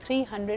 300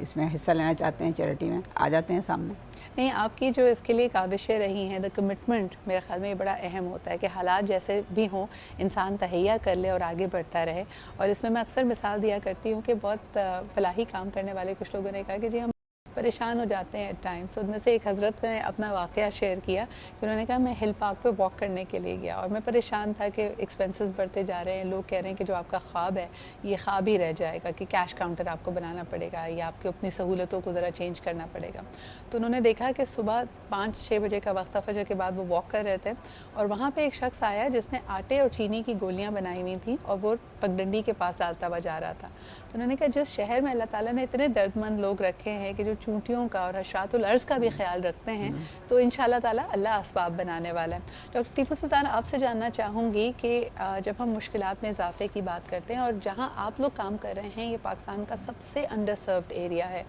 اس میں حصہ لینا چاہتے ہیں چیریٹی میں آ جاتے ہیں سامنے. نہیں آپ کی جو اس کے لیے کاوشیں رہی ہیں دا کمٹمنٹ میرے خیال میں یہ بڑا اہم ہوتا ہے کہ حالات جیسے بھی ہوں انسان تہیہ کر لے اور آگے بڑھتا رہے. اور اس میں اکثر مثال دیا کرتی ہوں کہ بہت فلاحی کام کرنے والے کچھ لوگوں نے کہا کہ جی ہم پریشان ہو جاتے ہیں ایٹ ٹائمس. ان میں سے ایک حضرت نے اپنا واقعہ شیئر کیا کہ انہوں نے کہا میں ہل پارک پہ واک کرنے کے لیے گیا اور میں پریشان تھا کہ ایکسپینسز بڑھتے جا رہے ہیں. لوگ کہہ رہے ہیں کہ جو آپ کا خواب ہے یہ خواب ہی رہ جائے گا کہ کیش کاؤنٹر آپ کو بنانا پڑے گا یا آپ کی اپنی سہولتوں کو ذرا چینج کرنا پڑے گا. تو انہوں نے دیکھا کہ صبح 5-6 بجے کا وقت تھا فجر کے بعد وہ واک کر رہے تھے اور وہاں پہ ایک شخص آیا جس نے آٹے اور چینی کی گولیاں بنائی ہوئی تھیں اور وہ پگڈنڈی کے پاس ڈالتا ہوا جا رہا تھا. تو انہوں نے کہا جس شہر میں اللہ تعالیٰ نے اتنے درد مند لوگ رکھے ہیں کہ جو چونٹیوں کا اور حشرات الارض کا بھی خیال رکھتے ہیں تو انشاءاللہ تعالیٰ اللہ اسباب بنانے والا ہے. ڈاکٹر ٹیپو سلطان آپ سے جاننا چاہوں گی کہ جب ہم مشکلات میں اضافے کی بات کرتے ہیں اور جہاں آپ لوگ کام کر رہے ہیں یہ پاکستان کا سب سے انڈر سروڈ ایریا ہے,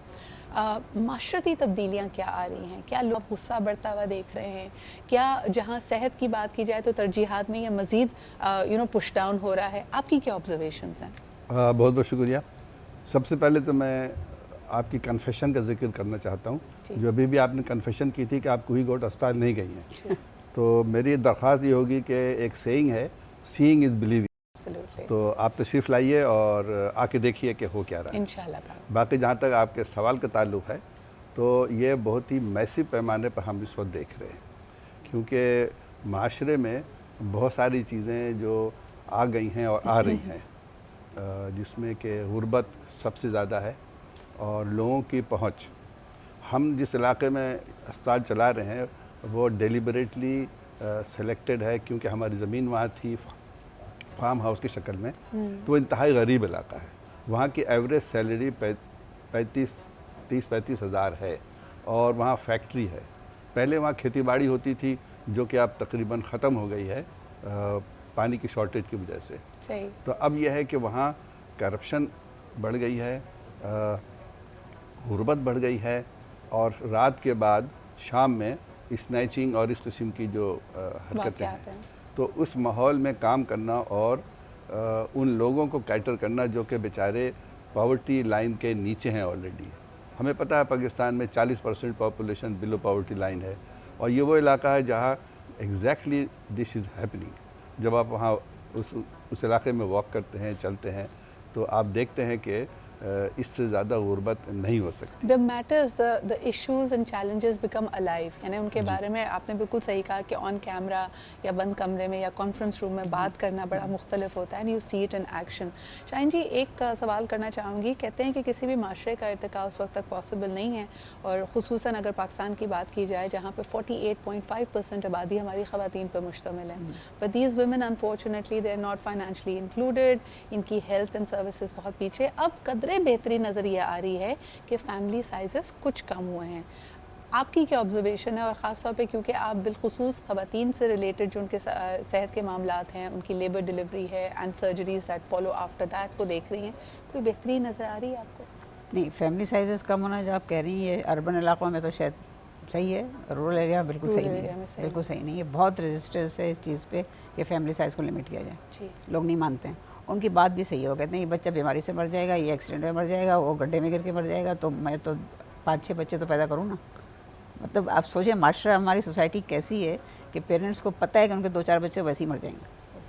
معاشرتی تبدیلیاں کیا آ رہی ہیں؟ کیا لوگ غصہ بڑھتا ہوا دیکھ رہے ہیں؟ کیا جہاں صحت کی بات کی جائے تو ترجیحات میں یہ مزید پش ڈاؤن ہو رہا ہے؟ آپ کی کیا آبزرویشنز ہیں؟ بہت بہت شکریہ. سب سے پہلے تو میں آپ کی کنفیشن کا ذکر کرنا چاہتا ہوں. جو ابھی بھی آپ نے کنفیشن کی تھی کہ آپ کوہی گوٹ اسپتال نہیں گئی ہیں, تو میری درخواست یہ ہوگی کہ ایک سیئنگ ہے سیئنگ از بلیونگ. تو آپ تشریف لائیے اور آ کے دیکھیے کہ ہو کیا رہا ہے انشاءاللہ. باقی جہاں تک آپ کے سوال کا تعلق ہے تو یہ بہت ہی میسو پیمانے پر ہم اس وقت دیکھ رہے ہیں, کیونکہ معاشرے میں بہت ساری چیزیں جو آ گئی ہیں اور آ رہی ہیں, جس میں کہ غربت سب سے زیادہ ہے اور لوگوں کی پہنچ. ہم جس علاقے میں اسپتال چلا رہے ہیں وہ ڈیلیبریٹلی سلیکٹڈ ہے کیونکہ ہماری زمین وہاں تھی فارم ہاؤس کی شکل میں, تو وہ انتہائی غریب علاقہ ہے. وہاں کی ایوریج سیلری 30-35 ہزار ہے اور وہاں فیکٹری ہے. پہلے وہاں کھیتی باڑی ہوتی تھی جو کہ اب تقریباً ختم ہو گئی ہے پانی کی شارٹیج کی وجہ سے. صحیح. تو اب یہ ہے کہ وہاں کرپشن بڑھ گئی ہے, غربت بڑھ گئی ہے, اور رات کے بعد شام میں اسنیچنگ اور اس قسم کی جو حرکتیں ہیں, تو اس ماحول میں کام کرنا اور ان لوگوں کو کیٹر کرنا جو کہ بیچارے پاورٹی لائن کے نیچے ہیں آلریڈی. ہمیں پتہ ہے پاکستان میں 40% پاپولیشن بلو پاورٹی لائن ہے, اور یہ وہ علاقہ ہے جہاں ایگزیکٹلی دس از ہیپننگ. جب آپ وہاں اس علاقے میں واک کرتے ہیں, چلتے ہیں, تو آپ دیکھتے ہیں کہ اس سے زیادہ غربت نہیں ہو سکتی. the matters the issues and challenges become alive. یعنی ان کے بارے میں آپ نے بالکل صحیح کہا کہ آن کیمرہ یا بند کمرے میں یا کانفرنس روم میں بات کرنا بڑا مختلف ہوتا ہے, and you see it in action. شاہین جی ایک سوال کرنا چاہوں گی. کہتے ہیں کہ کسی بھی معاشرے کا ارتقاء اس وقت تک پاسبل نہیں ہے, اور خصوصاً اگر پاکستان کی بات کی جائے جہاں پہ 48.5% آبادی ہماری خواتین پر مشتمل ہے. but these women unfortunately they are not financially included. ان کی ہیلتھ اینڈ سروسز بہت پیچھے. اب قدرے بہتری نظر یہ آ رہی ہے کہ فیملی سائزز کچھ کم ہوئے ہیں. آپ کی کیا آبزرویشن ہے؟ اور خاص طور پہ کیونکہ آپ بالخصوص خواتین سے ریلیٹڈ جو ان کے صحت کے معاملات ہیں, ان کی لیبر ڈلیوری ہے and surgeries that follow after that کو دیکھ رہی ہیں, کوئی بہتری نظر آ رہی ہے آپ کو؟ نہیں, فیملی سائزز کم ہونا جو آپ کہہ رہی ہیں یہ اربن علاقوں میں تو شاید صحیح ہے, رورل ایریا بالکل صحیح نہیں ہے, بالکل صحیح نہیں ہے. بہت ریزسٹنس ہے اس چیز پہ کہ فیملی سائز کو لمٹ کیا جائے. لوگ نہیں مانتے ہیں. ان کی بات بھی صحیح ہو, کہتے ہیں یہ بچہ بیماری سے مر جائے گا, یہ ایکسیڈنٹ میں مر جائے گا, وہ گڈھے میں گر کے مر جائے گا, تو میں تو 5-6 بچے تو پیدا کروں نا. مطلب آپ سوچیں معاشرہ ہماری سوسائٹی کیسی ہے کہ پیرنٹس کو پتہ ہے کہ ان کے 2-4 بچے ویسے ہی مر جائیں گے,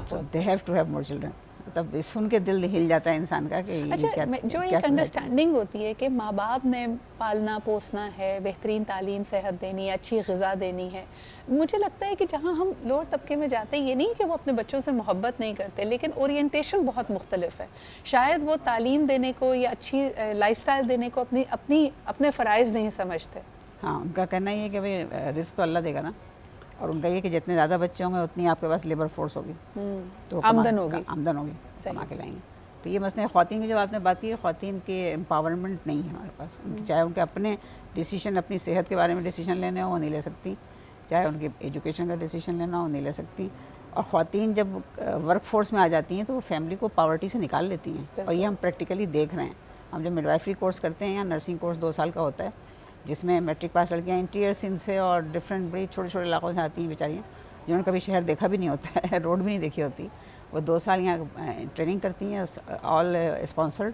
تو they have to have more children. مطلب سن کے دل ہل جاتا ہے انسان کا کہ اچھا جو ایک انڈرسٹینڈنگ ہوتی ہے کہ ماں باپ نے پالنا پوسنا ہے, بہترین تعلیم صحت دینی ہے, اچھی غذا دینی ہے. مجھے لگتا ہے کہ جہاں ہم لوور طبقے میں جاتے ہیں, یہ نہیں کہ وہ اپنے بچوں سے محبت نہیں کرتے, لیکن اورینٹیشن بہت مختلف ہے. شاید وہ تعلیم دینے کو یا اچھی لائف سٹائل دینے کو اپنے فرائض نہیں سمجھتے. ہاں, ان کا کہنا یہ ہے کہ بھائی رزق تو اللہ دے گا نا, اور ان کا یہ کہ جتنے زیادہ بچے ہوں گے اتنی آپ کے پاس لیبر فورس ہوگی, تو آمدن ہوگی, کما کے لائیں گے. تو یہ مسئلہ خواتین کی جب آپ نے بات کی, خواتین کے امپاورمنٹ نہیں ہے ہمارے پاس. ان کی چاہے ان کے اپنے ڈیسیشن اپنی صحت کے بارے میں ڈیسیشن لینے ہوں وہ نہیں لے سکتی, چاہے ان کی ایجوکیشن کا ڈیسیشن لینا ہو نہیں لے سکتی. اور خواتین جب ورک فورس میں آ جاتی ہیں تو وہ فیملی کو پاورٹی سے نکال لیتی ہیں, اور یہ ہم پریکٹیکلی دیکھ رہے ہیں. ہم جب مڈوائفری کورس کرتے ہیں یا نرسنگ کورس 2 سال کا ہوتا ہے, جس میں میٹرک پاس لڑکیاں انٹیریئر سندھ سے اور ڈفرینٹ بڑی چھوٹے چھوٹے علاقوں سے آتی ہیں بیچاریاں, جنہوں نے کبھی شہر دیکھا بھی نہیں ہوتا ہے, روڈ بھی نہیں دیکھی ہوتی. وہ 2 سال یہاں ٹریننگ کرتی ہیں, آل sponsored,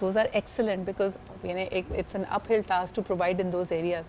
those are excellent because it's an uphill task to provide in those areas,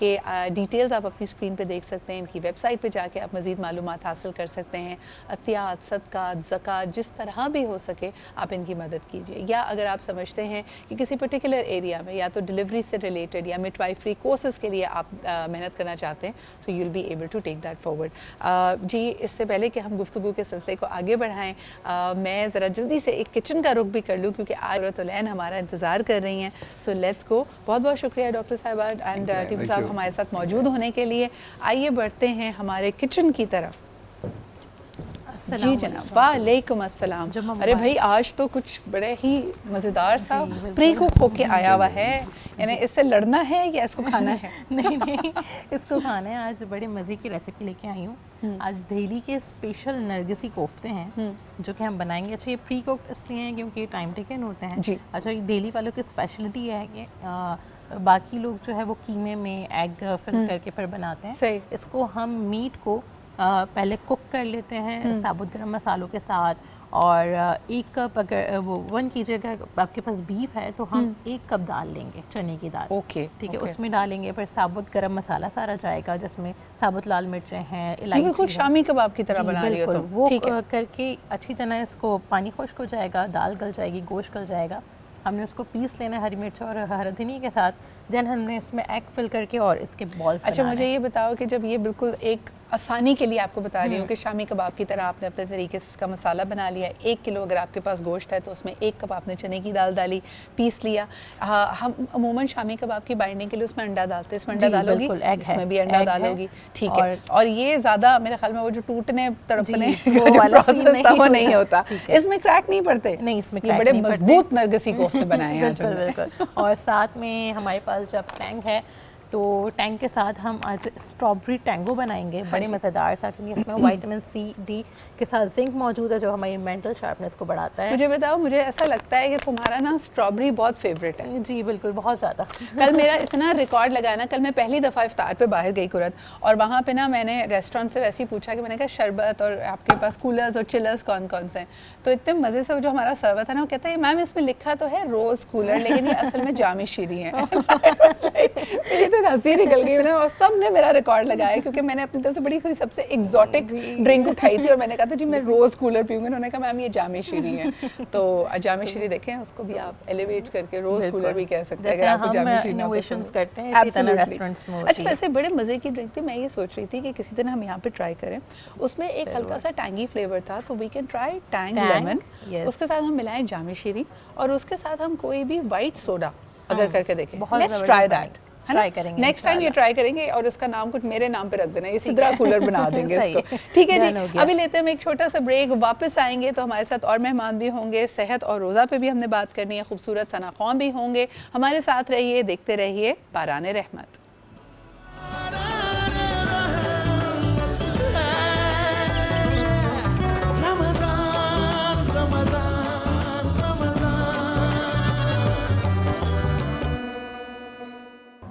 کہ ڈیٹیلز آپ اپنی اسکرین پہ دیکھ سکتے ہیں. ان کی ویب سائٹ پہ جا کے آپ مزید معلومات حاصل کر سکتے ہیں. عطیات، صدقات، زکوٰۃ، جس طرح بھی ہو سکے آپ ان کی مدد کیجیے. یا اگر آپ سمجھتے ہیں کہ کسی پرٹیکولر ایریا میں یا تو ڈلیوری سے ریلیٹڈ یا مڈ وائفری کورسز کے لیے آپ محنت کرنا چاہتے ہیں, so you will be able to take that forward. جی اس سے پہلے کہ ہم گفتگو کے سلسلے کو آگے بڑھائیں, میں ذرا جلدی سے ایک کچن کا رخ بھی کر لوں کیونکہ آج عورتالعین ہمارا انتظار کر رہی ہیں. So let's go. بہت بہت شکریہ ڈاکٹر صاحبہ اینڈ ٹیپو صاحب ہمارے ساتھ موجود ہونے کے لیے. آئیے بڑھتے ہیں ہمارے کچن کی طرف. جی جناب, وعلیکم السلام. ارے بھائی آج تو کچھ بڑے ہی مزیدار سا پری کوک ہو کے آیا ہوا ہے, یعنی اس سے لڑنا ہے یا اس کو کھانا ہے؟ نہیں اس کو کھانا ہے. آج بڑے مزے کی ریسیپی لے کے آئی ہوں. آج دہلی کے اسپیشل نرگسی کوفتے ہیں جو کہ ہم بنائیں گے. اچھا یہ پری کوک اس لیے ہیں کیونکہ ٹائم ٹیکن ہوتے ہیں. جی اچھا یہ دہلی والوں کی اسپیشلٹی ہے کہ باقی لوگ جو ہے وہ قیمے میں ایگ فل کر کے پھر بناتے ہیں. صحیح. اس کو ہم میٹ کو پہلے کوک کر لیتے ہیں ثابت گرم مسالوں کے ساتھ, اور 1 کپ اگر وہ 1 کیجیے اگر آپ کے پاس بیف ہے تو ہم 1 کپ دال لیں گے, چنے کی دال. اوکے ٹھیک ہے, اس میں ڈالیں گے. پھر ثابت گرم مسالہ سارا جائے گا جس میں ثابت لال مرچیں ہیں, الائچی. بالکل شامی کباب کی طرح بنا لیے تو وہ کر کے اچھی طرح اس کو پانی خشک ہو جائے گا, دال گل جائے گی, گوشت گل جائے گا. ہم نے اس کو پیس لینا ہے ہری مرچ اور ہرا دھنیا کے ساتھ. دین ہم نے اس میں ایگ فل کر کے اور اس کے بالز. اچھا مجھے یہ بتاؤ کہ جب یہ بالکل ایک آسانی کے لیے آپ کو بتا رہی ہوں کہ شامی کباب کی طرح آپ نے اپنے طریقے سے اس کا مسالہ بنا لیا. 1 کلو اگر آپ کے پاس گوشت ہے تو اس میں 1 کپ آپ نے چنے کی دال ڈالی, پیس لیا. ہم عموماً شامی کباب کی بائنڈنگ کے لیے اس میں انڈا ڈالتے ہیں. اس میں انڈا ڈالو گی, اس میں بھی انڈا ڈالو گی. ٹھیک ہے. اور یہ زیادہ میرے خیال میں وہ جو ٹوٹنے تڑپنے جو پروسیس تھا وہ نہیں ہوتا. اس میں کریک نہیں پڑتے. نہیں اس میں بڑے مضبوط نرگسی کوفتے بنائے ہیں. بالکل. اور ساتھ میں ہمارے پاس جب ٹینگ ہے تو ٹینگ کے ساتھ ہم آج اسٹرابری ٹینگو بنائیں گے. بڑے مزیدار سا, کیونکہ اس میں وائٹامن سی ڈی کے ساتھ زنک موجود ہے جو ہماری مینٹل شارپنیس کو بڑھاتا ہے. مجھے بتاؤ, مجھے ایسا لگتا ہے کہ تمہارا نا اسٹرابری بہت فیوریٹ ہے. جی بالکل, بہت زیادہ. کل میرا اتنا ریکارڈ لگا نا, کل میں پہلی دفعہ افطار پہ باہر گئی قرت, اور وہاں پہ نا میں نے ریسٹورینٹ سے ویسے ہی پوچھا کہ میں نے کہا شربت اور آپ کے پاس کولرز اور چلرز کون کون سے ہیں, تو اتنے مزے سے جو ہمارا سرور تھا نا, وہ کہتا ہے میم اس میں لکھا تو ہے روز کولر لیکن یہ اصل میں جامی شیری ہے. میری تو ہنسی نکل گئی, اور سب نے میرا ریکارڈ لگایا کیونکہ میں نے اپنی طرف سے بڑی کوئی سب سے ایگزوٹک ڈرنک اٹھائی تھی اور میں نے کہا تھا جی میں روز کولر پیوں گی. انہوں نے کہا میم یہ جامی شیری ہے. تو جامی شیری دیکھیں, اس کو بھی آپ ایلیویٹ کر کے روز کولر بھی کہہ سکتے ہیں اگر آپ کو جامی شیری نہ پسند ہے. اچھا ویسے بڑے مزے کی ڈرنک تھی, میں یہ سوچ رہی تھی کہ کسی دن ہم یہاں پہ ٹرائی کریں. اس میں ایک ہلکا سا ٹینگی فلیور تھا, تو we can try tang lemon. اس کے ساتھ ہم ملائیں جامی شیری اور اس کے ساتھ ہم کوئی بھی وائٹ سوڈا اگر کر کے دیکھیں. Let's try that. Next time یہ ٹرائی کریں گے اور اس کا نام کچھ میرے نام پہ رکھ دینا, یہ سدرا کولر بنا دیں گے اس کو. ٹھیک ہے جی, ابھی لیتے ہیں ایک چھوٹا سا بریک. واپس آئیں گے تو ہمارے ساتھ اور مہمان بھی ہوں گے, صحت اور روزہ پہ بھی ہم نے بات کرنی ہے, خوبصورت ثنا خواں بھی ہوں گے. ہمارے ساتھ رہیے, دیکھتے رہیے باران رحمت.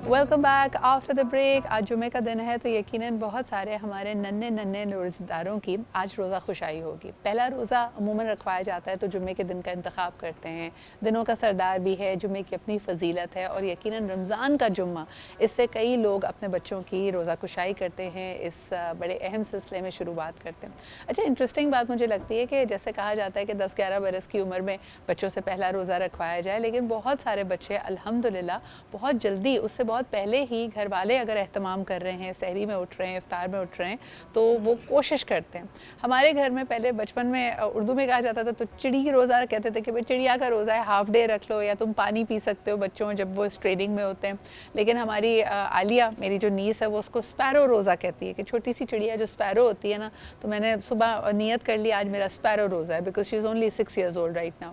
Welcome back after the break. آج جمعے کا دن ہے تو یقیناً بہت سارے ہمارے ننھے روزہ داروں کی آج روزہ خوشائی ہوگی. پہلا روزہ عموماً رکھوایا جاتا ہے تو جمعے کے دن کا انتخاب کرتے ہیں. دنوں کا سردار بھی ہے, جمعے کی اپنی فضیلت ہے, اور یقیناً رمضان کا جمعہ, اس سے کئی لوگ اپنے بچوں کی روزہ خوشائی کرتے ہیں, اس بڑے اہم سلسلے میں شروعات کرتے ہیں. اچھا انٹرسٹنگ بات مجھے لگتی ہے کہ جیسے کہا جاتا ہے کہ 10-11 برس کی عمر میں بچوں سے پہلا روزہ رکھوایا جائے, لیکن بہت سارے بچے الحمدللہ بہت جلدی, اس سے بہت پہلے ہی گھر والے اگر اہتمام کر رہے ہیں, سحری میں اٹھ رہے ہیں, افطار میں اٹھ رہے ہیں, تو وہ کوشش کرتے ہیں. ہمارے گھر میں پہلے بچپن میں اردو میں کہا جاتا تھا تو چڑی کی روزہ کہتے تھے کہ بھائی چڑیا کا روزہ ہے, ہاف ڈے رکھ لو, یا تم پانی پی سکتے ہو بچوں جب وہ اس ٹریننگ میں ہوتے ہیں. لیکن ہماری عالیہ, میری جو نیس ہے, وہ اس کو اسپیرو روزہ کہتی ہے کہ چھوٹی سی چڑیا جو اسپیرو ہوتی ہے نا, تو میں نے صبح نیت کر لی آج میرا اسپیرو روزہ ہے, because she is only 6 years old right now.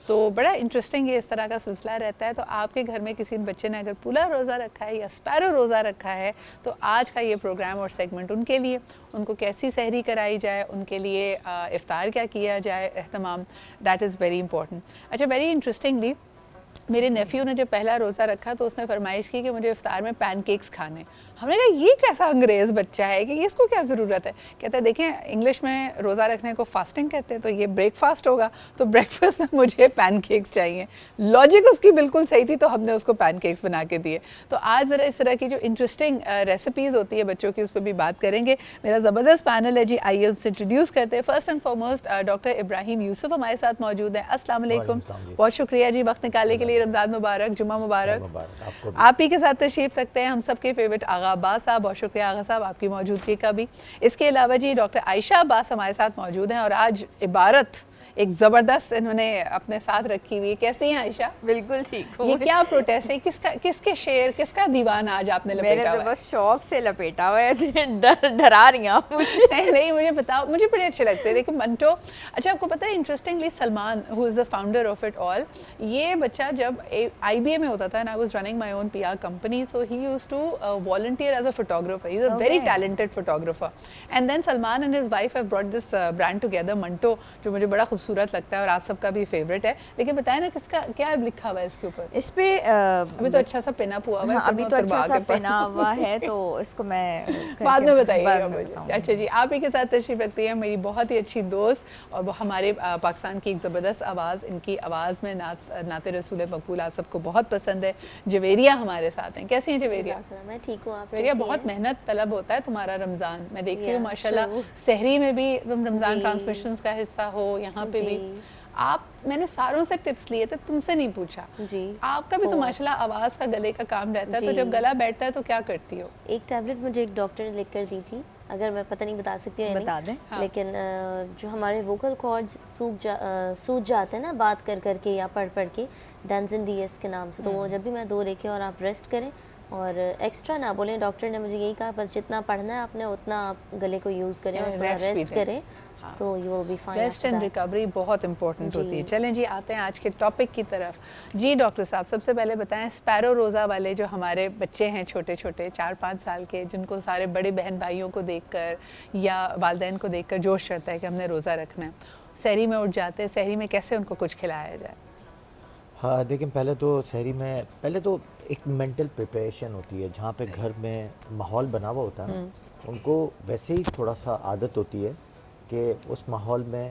تو بڑا انٹرسٹنگ یہ اس طرح کا سلسلہ رہتا ہے. تو آپ کے گھر میں کسی بچے نے اگر پورا روزہ رکھا ہے یا اسپیرو روزہ رکھا ہے, تو آج کا یہ پروگرام اور سیگمنٹ ان کے لیے, ان کو کیسی سحری کرائی جائے, ان کے لیے افطار کیا کیا جائے, اہتمام, دیٹ از ویری امپورٹنٹ. اچھا ویری انٹرسٹنگلی میرے نیفیو نے جب پہلا روزہ رکھا تو اس نے فرمائش کی کہ مجھے افطار میں پین کیکس کھانے. ہم نے کہا یہ کیسا انگریز بچہ ہے کہ اس کو کیا ضرورت ہے. کہتا ہے دیکھیں انگلش میں روزہ رکھنے کو فاسٹنگ کہتے ہیں, تو یہ بریک فاسٹ ہوگا, تو بریک فاسٹ میں مجھے پین کیکس چاہیے. لاجک اس کی بالکل صحیح تھی, تو ہم نے اس کو پین کیکس بنا کے دیے. تو آج ذرا اس طرح کی جو انٹرسٹنگ ریسیپیز ہوتی ہے بچوں کی, اس پہ بھی بات کریں گے. میرا زبردست پینل ہے جی, آئیے اس سے انٹروڈیوس کرتے ہیں. First and foremost doctor Ebrahim یوسف ہمارے ساتھ موجود ہیں. السلام علیکم, بہت شکریہ جی وقت نکالنے کے لیے. رمضان مبارک, جمعہ مبارک. آپ ہی کے ساتھ تشریف رکھتے ہیں ہم سب کے فیوریٹ آغا عباس صاحب. بہت شکریہ آغا صاحب آپ کی موجودگی کا بھی. اس کے علاوہ جی ڈاکٹر عائشہ عباس ہمارے ساتھ موجود ہیں, اور آج عبارت ایک زبردست انہوں نے اپنے ساتھ رکھی ہوئی ہے. کیسی ہیں عائشہ؟ بالکل ٹھیک ہوں. یہ کیا پروٹیسٹ ہے, کس کے شعر, کس کا دیوان آج آپ نے لپیٹا ہوا ہے؟ بس شوق سے لپیٹا ہوا ہے, ڈرا رہی ہیں مجھے. نہیں مجھے بتاؤ, مجھے بڑے اچھے لگتے ہیں. دیکھیں منٹو, اچھا آپ کو پتہ ہے interestingly Salman who is the founder of it all, یہ بچہ جب آئی بی اے میں ہوتا تھا and I was running my own PR company, so he used to volunteer as a photographer. He's a very talented photographer. And then Salman and his wife have brought this brand together, Manto, جو مجھے بڑا خوبصورت لگتا ہے اور آپ سب کا بھی فیوریٹ ہے. لیکن بتائیں نا کس کا کیا لکھا ہوا ہے اس کے اوپر؟ اس پہ ابھی تو اچھا سا پنا ہوا ہے, ابھی تو اچھا سا پنا ہوا ہے, تو اس کو میں بعد میں بتائیے گا مجھے. اچھا جی, آپ ہی کے ساتھ تشریف رکھتی ہیں میری بہت ہی اچھی دوست, اور وہ ہمارے پاکستان کی ایک زبردست آواز, ان کی آواز میں نعت رسول مقبول آپ سب کو بہت پسند ہے, جویریہ ہمارے ساتھ ہیں. کیسی ہیں جویریہ؟ میں ٹھیک ہوں. آپ جویریہ, بہت محنت طلب ہوتا ہے تمہارا رمضان. میں دیکھ رہی ہوں ماشاءاللہ سحری میں بھی تم رمضان ٹرانسمیشنز کا حصہ ہو, یہاں پہ بھی آپ, میں نے ساروں سے ٹپس لیے تھے, تم سے نہیں پوچھا. جی آپ کا بھی تو ماشاءاللہ آواز کا گلے کا کام رہتا ہے, تو جب گلا بیٹھتا ہے تو کیا کرتی ہو؟ ایک ٹیبلٹ مجھے ایک ڈاکٹر نے لکھ کر دی تھی, اگر میں پتہ نہیں بتا سکتی ہوں, بتا دیں. لیکن جو ہمارے ووکل کارڈز سوج جاتے ہیں نا بات کر کر کے یا پڑھ کے, ڈینزن ڈی ایس کے نام سے, تو وہ جب بھی میں 2 رکھے اور آپ ریسٹ کریں اور ایکسٹرا نہ بولیں. ڈاکٹر نے مجھے یہی کہا بس جتنا پڑھنا ہے آپ نے اتنا آپ گلے کو یوز کریں اور تھوڑا ریسٹ کریں, تو you will be fine. Rest and recovery بہت امپورٹنٹ ہوتی ہے. چلیں جی آتے ہیں آج کے ٹاپک کی طرف. جی ڈاکٹر صاحب, سب سے پہلے بتائیں اسپیرو روزہ والے جو ہمارے بچے ہیں چھوٹے چھوٹے 4-5 سال کے, جن کو سارے بڑے بہن بھائیوں کو دیکھ کر یا والدین کو دیکھ کر جوش چڑھتا ہے کہ ہم نے روزہ رکھنا ہے, سحری میں اٹھ جاتے ہیں, سحری میں کیسے ان کو کچھ کھلایا جائے؟ ہاں دیکھیں, پہلے تو سحری میں پہلے تو ایک مینٹل پریپریشن ہوتی ہے, جہاں پہ گھر میں ماحول بنا ہوا ہوتا ہے, ان کو ویسے ہی تھوڑا سا عادت ہوتی ہے کہ اس ماحول میں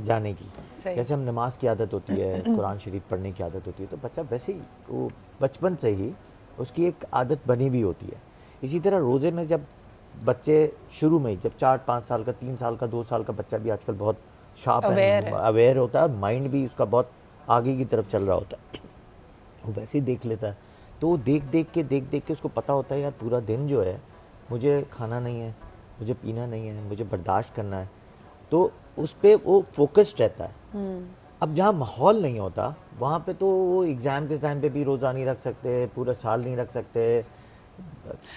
جانے کی. جیسے ہم نماز کی عادت ہوتی ہے, قرآن شریف پڑھنے کی عادت ہوتی ہے, تو بچہ ویسے ہی وہ بچپن سے ہی اس کی ایک عادت بنی ہوئی ہوتی ہے. اسی طرح روزے میں جب بچے شروع میں ہی, جب 4-5 سال کا, 3 سال کا, 2 سال کا بچہ بھی آج کل بہت شارپ اویئر ہوتا ہے, مائنڈ بھی اس کا بہت آگے کی طرف چل رہا ہوتا ہے, وہ ویسے ہی دیکھ لیتا ہے. تو وہ دیکھ کے اس کو پتہ ہوتا ہے یار پورا دن جو ہے مجھے کھانا نہیں ہے, مجھے پینا نہیں ہے, مجھے برداشت کرنا ہے, تو اس پہ وہ فوکسڈ رہتا ہے. اب جہاں ماحول نہیں ہوتا وہاں پہ تو وہ ایگزام کے ٹائم پہ بھی روزہ نہیں رکھ سکتے, پورا سال نہیں رکھ سکتے,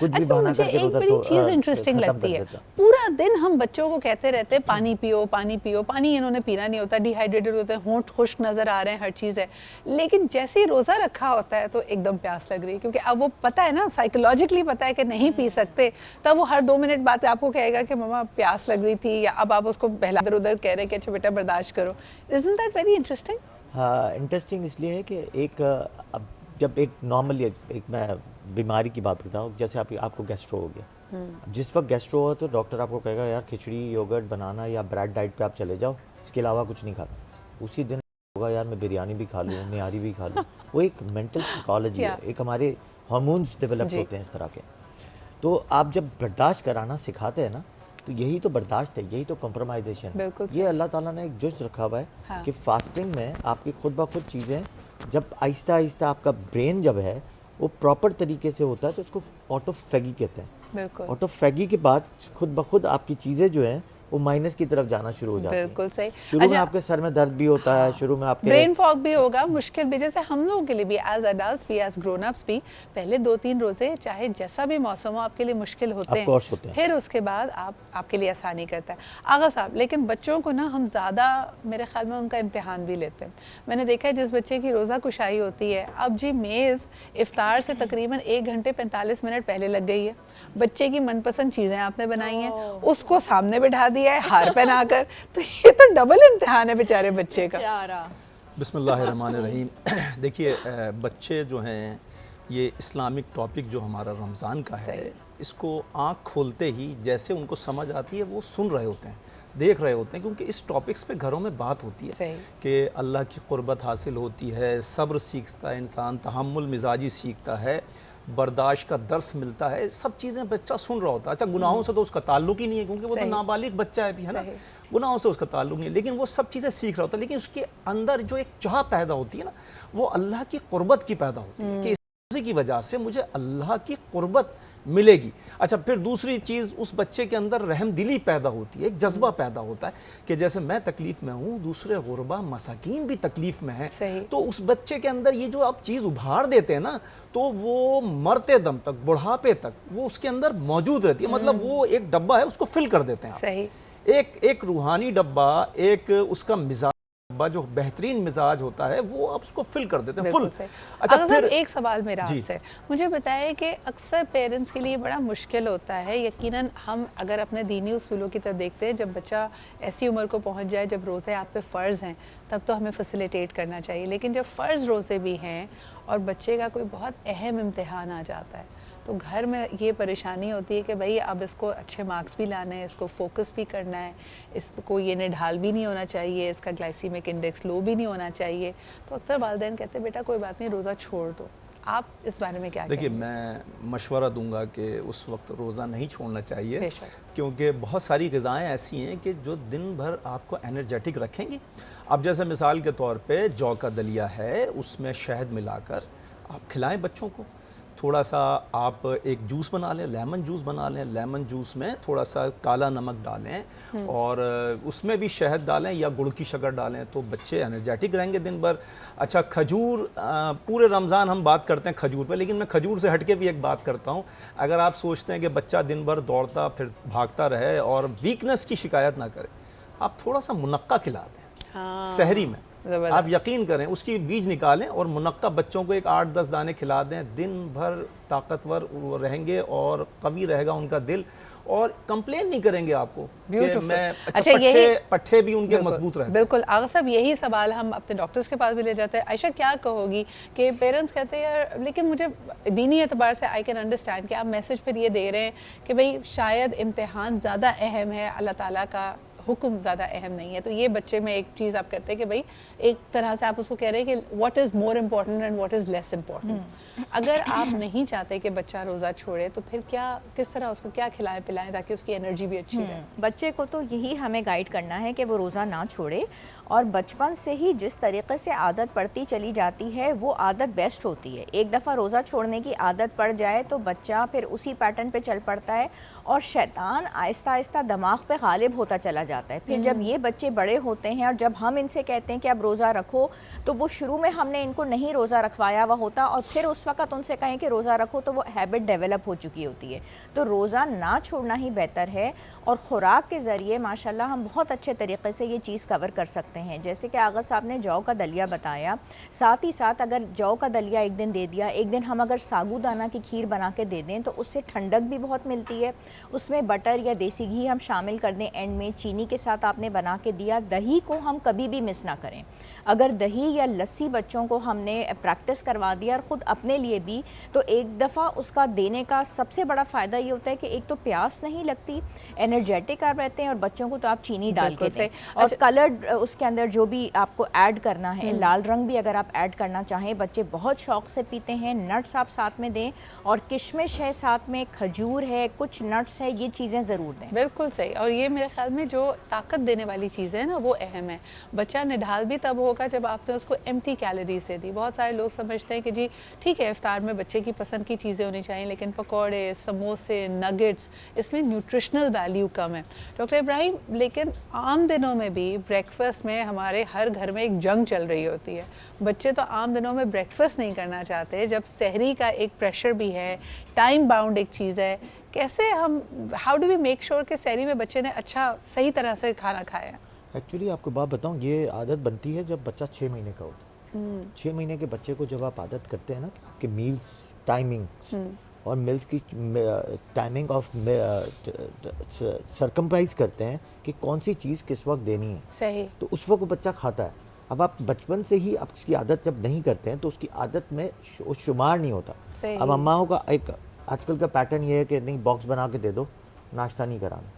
کچھ بھی بہانہ کر کے روزہ. ایک بڑی چیز انٹرسٹنگ لگتی ہے, پورا دن ہم بچوں کو کہتے رہتے ہیں پانی پیو پانی پیو, پانی انہوں نے پینا نہیں ہوتا, ڈی ہائیڈریٹڈ ہوتے ہیں, ہونٹ خشک نظر آ رہے ہیں, ہر چیز ہے, لیکن جیسے ہی روزہ رکھا ہوتا ہے تو ایک دم پیاس لگ رہی ہے, کیونکہ اب وہ پتہ ہے نا, سائیکولوجیکلی پتہ ہے کہ نہیں پی سکتے, تب وہ ہر 2 منٹ بعد آپ کو کہے گا کہ مما پیاس لگ رہی تھی, یا اب آپ اس کو بہلا ادھر ادھر کہہ رہے کہ اچھا بیٹا برداشت کرو. Isn't that very interesting? ہاں انٹرسٹنگ اس لیے ہے کہ ایک اب جب ایک نارمل ایک میں بیماری کی بات کرتا ہوں, جیسے آپ کو گیسٹرو ہو گیا, جس وقت گیسٹرو ہو تو ڈاکٹر آپ کو کہے گا یار کھچڑی, یوگرٹ, بنانا یا بریڈ ڈائٹ پہ آپ چلے جاؤ, اس کے علاوہ کچھ نہیں کھاتا. اسی دن ہوگا یار میں بریانی بھی کھا لوں, نہاری بھی کھا لوں. وہ ایک مینٹل سائیکالوجی ہے, ایک ہمارے ہارمونس ڈیولپ ہوتے ہیں اس طرح کے. تو آپ جب برداشت کرانا سکھاتے ہیں نا, تو یہی تو برداشت ہے, یہی تو کمپرومائزیشن. یہ اللہ تعالیٰ نے ایک جز رکھا ہوا ہے کہ فاسٹنگ میں آپ کی خود بخود چیزیں جب آہستہ آہستہ آپ کا برین جب ہے وہ پراپر طریقے سے ہوتا ہے, تو اس کو آٹو فیگی کہتے ہیں. آٹو فیگی کے بعد خود بخود آپ کی چیزیں جو ہیں وہ مائنس کی طرف جانا شروع ہو جاتی ہے. بالکل صحیح. شروع میں آپ کے سر میں درد بھی ہوتا ہے, شروع میں آپ کے برین فاگ بھی ہوگا, مشکل بھی, جیسے ہم لوگوں کے لیے بھی ایز ایڈلٹس بھی, ایز گرون اپس بھی, پہلے 2-3 روزے چاہے جیسا بھی موسم ہو آپ کے لیے مشکل ہوتے ہیں, پھر اس کے بعد آپ کے لیے آسانی کرتا ہے. آغا صاحب, لیکن بچوں کو نا ہم زیادہ میرے خیال میں ان کا امتحان بھی لیتے ہیں. میں نے دیکھا ہے جس بچے کی روزہ کشائی ہوتی ہے, اب جی میز افطار سے تقریباً 1 گھنٹے 45 منٹ پہلے لگ گئی ہے, بچے کی من پسند چیزیں آپ نے بنائی ہیں, اس کو سامنے بٹھا دیا ہے ہار پہنا کر, تو یہ تو ڈبل امتحان ہے بیچارے بچے کا. بسم اللہ الرحمن الرحیم. دیکھیے بچے جو ہیں یہ اسلامک ٹاپک جو ہمارا رمضان کا ہے اس کو آنکھ کھولتے ہی جیسے ان کو سمجھ آتی ہے وہ سن رہے ہوتے ہیں, دیکھ رہے ہوتے ہیں, کیونکہ اس ٹاپکس پہ گھروں میں بات ہوتی ہے کہ اللہ کی قربت حاصل ہوتی ہے, صبر سیکھتا ہے انسان, تحمل مزاجی سیکھتا ہے, برداشت کا درس ملتا ہے, سب چیزیں بچہ سن رہا ہوتا ہے. اچھا گناہوں سے تو اس کا تعلق ہی نہیں ہے کیونکہ وہ تو نابالغ بچہ ہے بھی, ہے نا, گناہوں سے اس کا تعلق نہیں ہے, لیکن وہ سب چیزیں سیکھ رہا ہوتا ہے. لیکن اس کے اندر جو ایک چاہ پیدا ہوتی ہے نا وہ اللہ کی قربت کی پیدا ہوتی ہے کہ اسی کی وجہ سے مجھے اللہ کی قربت ملے گی. اچھا پھر دوسری چیز اس بچے کے اندر رحم دلی پیدا ہوتی ہے, ایک جذبہ پیدا ہوتا ہے کہ جیسے میں تکلیف میں ہوں دوسرے غربا مساکین بھی تکلیف میں ہیں, تو اس بچے کے اندر یہ جو آپ چیز ابھار دیتے ہیں نا تو وہ مرتے دم تک, بڑھاپے تک وہ اس کے اندر موجود رہتی ہے. مطلب وہ ایک ڈبہ ہے اس کو فل کر دیتے ہیں. ایک روحانی ڈبہ, ایک اس کا مزاج جو بہترین مزاج ہوتا ہے وہ آپ اس کو فل کر دیتے ہیں فل. اچھا پھر ایک سوال میرا آپ سے, مجھے بتائیں کہ اکثر پیرنٹس کے لیے بڑا مشکل ہوتا ہے, یقیناً ہم اگر اپنے دینی اصولوں کی طرف دیکھتے ہیں, جب بچہ ایسی عمر کو پہنچ جائے جب روزے آپ پہ فرض ہیں تب تو ہمیں فیسیلیٹیٹ کرنا چاہیے, لیکن جب فرض روزے بھی ہیں اور بچے کا کوئی بہت اہم امتحان آ جاتا ہے تو گھر میں یہ پریشانی ہوتی ہے کہ بھئی اب اس کو اچھے مارکس بھی لانے ہیں, اس کو فوکس بھی کرنا ہے, اس کو یہ نڈھال بھی نہیں ہونا چاہیے, اس کا گلائسیمک انڈیکس لو بھی نہیں ہونا چاہیے. تو اکثر والدین کہتے ہیں بیٹا کوئی بات نہیں روزہ چھوڑ دو. آپ اس بارے میں کیا کہیں گے؟ دیکھیے میں مشورہ دوں گا کہ اس وقت روزہ نہیں چھوڑنا چاہیے, کیونکہ بہت ساری غذائیں ایسی ہیں کہ جو دن بھر آپ کو انرجیٹک رکھیں گی. اب جیسے مثال کے طور پہ جو کا دلیا ہے اس میں شہد ملا کر آپ کھلائیں بچوں کو, تھوڑا سا آپ ایک جوس بنا لیں, لیمن جوس بنا لیں, لیمن جوس میں تھوڑا سا کالا نمک ڈالیں اور اس میں بھی شہد ڈالیں یا گڑ کی شکر ڈالیں تو بچے انرجیٹک رہیں گے دن بھر. اچھا کھجور, پورے رمضان ہم بات کرتے ہیں کھجور پہ, لیکن میں کھجور سے ہٹ کے بھی ایک بات کرتا ہوں. اگر آپ سوچتے ہیں کہ بچہ دن بھر دوڑتا پھر بھاگتا رہے اور ویکنس کی شکایت نہ کرے, آپ تھوڑا سا منقع کھلا دیں سحری میں. آپ یقین کریں اس کی بیج نکالیں اور منقع بچوں کو ایک 8-10 دانے کھلا دیں, دن بھر طاقتور رہیں گے اور قوی رہے گا ان کا دل, اور کمپلین نہیں کریں گے آپ کو کہ میں پٹھے بھی ان کے مضبوط رہتے ہیں. بالکل آغا صاحب یہی سوال ہم اپنے ڈاکٹرز کے پاس بھی لے جاتے ہیں. عائشہ کیا کہو گی کہ پیرنٹس کہتے ہیں یار لیکن مجھے دینی اعتبار سے آئی کین انڈرسٹینڈ کہ آپ میسج پھر یہ دے رہے ہیں کہ بھئی شاید امتحان زیادہ اہم ہے, اللہ تعالیٰ کا حکم زیادہ اہم نہیں ہے, تو یہ بچے میں ایک چیز آپ کرتے ہیں کہ بھئی ایک طرح سے آپ اس کو کہہ رہے ہیں کہ what is more important and what is less important. اگر آپ نہیں چاہتے کہ بچہ روزہ چھوڑے تو پھر کیا, کس طرح اس کو کیا کھلائیں پلائیں تاکہ اس کی انرجی بھی اچھی رہے؟ بچے کو تو یہی ہمیں گائیڈ کرنا ہے کہ وہ روزہ نہ چھوڑے, اور بچپن سے ہی جس طریقے سے عادت پڑتی چلی جاتی ہے وہ عادت بیسٹ ہوتی ہے. ایک دفعہ روزہ چھوڑنے کی عادت پڑ جائے تو بچہ پھر اسی پیٹرن پہ چل پڑتا ہے اور شیطان آہستہ آہستہ دماغ پہ غالب ہوتا چلا جاتا ہے. پھر جب یہ بچے بڑے ہوتے ہیں اور جب ہم ان سے کہتے ہیں کہ اب روزہ رکھو تو وہ شروع میں ہم نے ان کو نہیں روزہ رکھوایا ہوا ہوتا, اور پھر اس وقت ان سے کہیں کہ روزہ رکھو تو وہ ہیبٹ ڈیولپ ہو چکی ہوتی ہے. تو روزہ نہ چھوڑنا ہی بہتر ہے, اور خوراک کے ذریعے ماشاءاللہ ہم بہت اچھے طریقے سے یہ چیز کور کر سکتے ہیں. جیسے کہ آغا صاحب نے جو کا دلیا بتایا, ساتھ ہی ساتھ اگر جو کا دلیا ایک دن دے دیا, ایک دن ہم اگر ساگو دانہ کی کھیر بنا کے دے دیں تو اس سے ٹھنڈک بھی بہت ملتی ہے. اس میں بٹر یا دیسی گھی ہم شامل کر دیں اینڈ میں, چینی کے ساتھ آپ نے بنا کے دیا. دہی کو ہم کبھی بھی مس نہ کریں. اگر دہی یا لسی بچوں کو ہم نے پریکٹس کروا دیا اور خود اپنے لیے بھی, تو ایک دفعہ اس کا دینے کا سب سے بڑا فائدہ یہ ہوتا ہے کہ ایک تو پیاس نہیں لگتی, انرجیٹک آپ رہتے ہیں, اور بچوں کو تو آپ چینی ڈال کے دیں. اور کلرڈ اس کے اندر جو بھی آپ کو ایڈ کرنا ہے, لال رنگ بھی اگر آپ ایڈ کرنا چاہیں, بچے بہت شوق سے پیتے ہیں. نٹس آپ ساتھ میں دیں, اور کشمش ہے ساتھ میں, کھجور ہے, کچھ نٹس ہے, یہ چیزیں ضرور دیں. بالکل صحیح. اور یہ میرے خیال میں جو طاقت دینے والی چیزیں ہیں نا وہ اہم ہے. بچہ نڈھال بھی تب ہوگا جب آپ نے اس کو ایمٹی کیلوری سے دی. بہت سارے لوگ سمجھتے ہیں کہ جی ٹھیک ہے افطار میں بچے کی پسند کی چیزیں ہونی چاہیے, لیکن پکوڑے, سموسے, نگٹس, اس میں نیوٹریشنل ویلیو کم ہے. ڈاکٹر ابراہیم لیکن عام دنوں میں بھی بریک فاسٹ میں ہمارے ہر گھر میں ایک جنگ چل رہی ہوتی ہے. بچے تو عام دنوں میں بریک فاسٹ نہیں کرنا چاہتے, جب سحری کا ایک پریشر بھی ہے, ٹائم باؤنڈ ایک چیز ہے. کیسے ہم how do we make sure کہ سحری میں بچے نے اچھا صحیح طرح سے کھانا کھایا؟ ایکچولی آپ کو بات بتاؤں, یہ عادت بنتی ہے جب بچہ 6 مہینے کا ہوتا ہے. 6 مہینے کے بچے کو جب آپ عادت کرتے ہیں نا کہ میلز ٹائمنگ اور ملز کی ٹائمنگ آف سرکمپرائز کرتے ہیں کہ کون سی چیز کس وقت دینی ہے, صحیح, تو اس وقت بچہ کھاتا ہے. اب آپ بچپن سے ہی آپ اس کی عادت جب نہیں کرتے ہیں تو اس کی عادت میں شمار نہیں ہوتا. اب اماؤں کا ایک آج کل کا پیٹرن یہ ہے کہ نہیں باکس بنا کے دے دو, ناشتہ نہیں کرانا.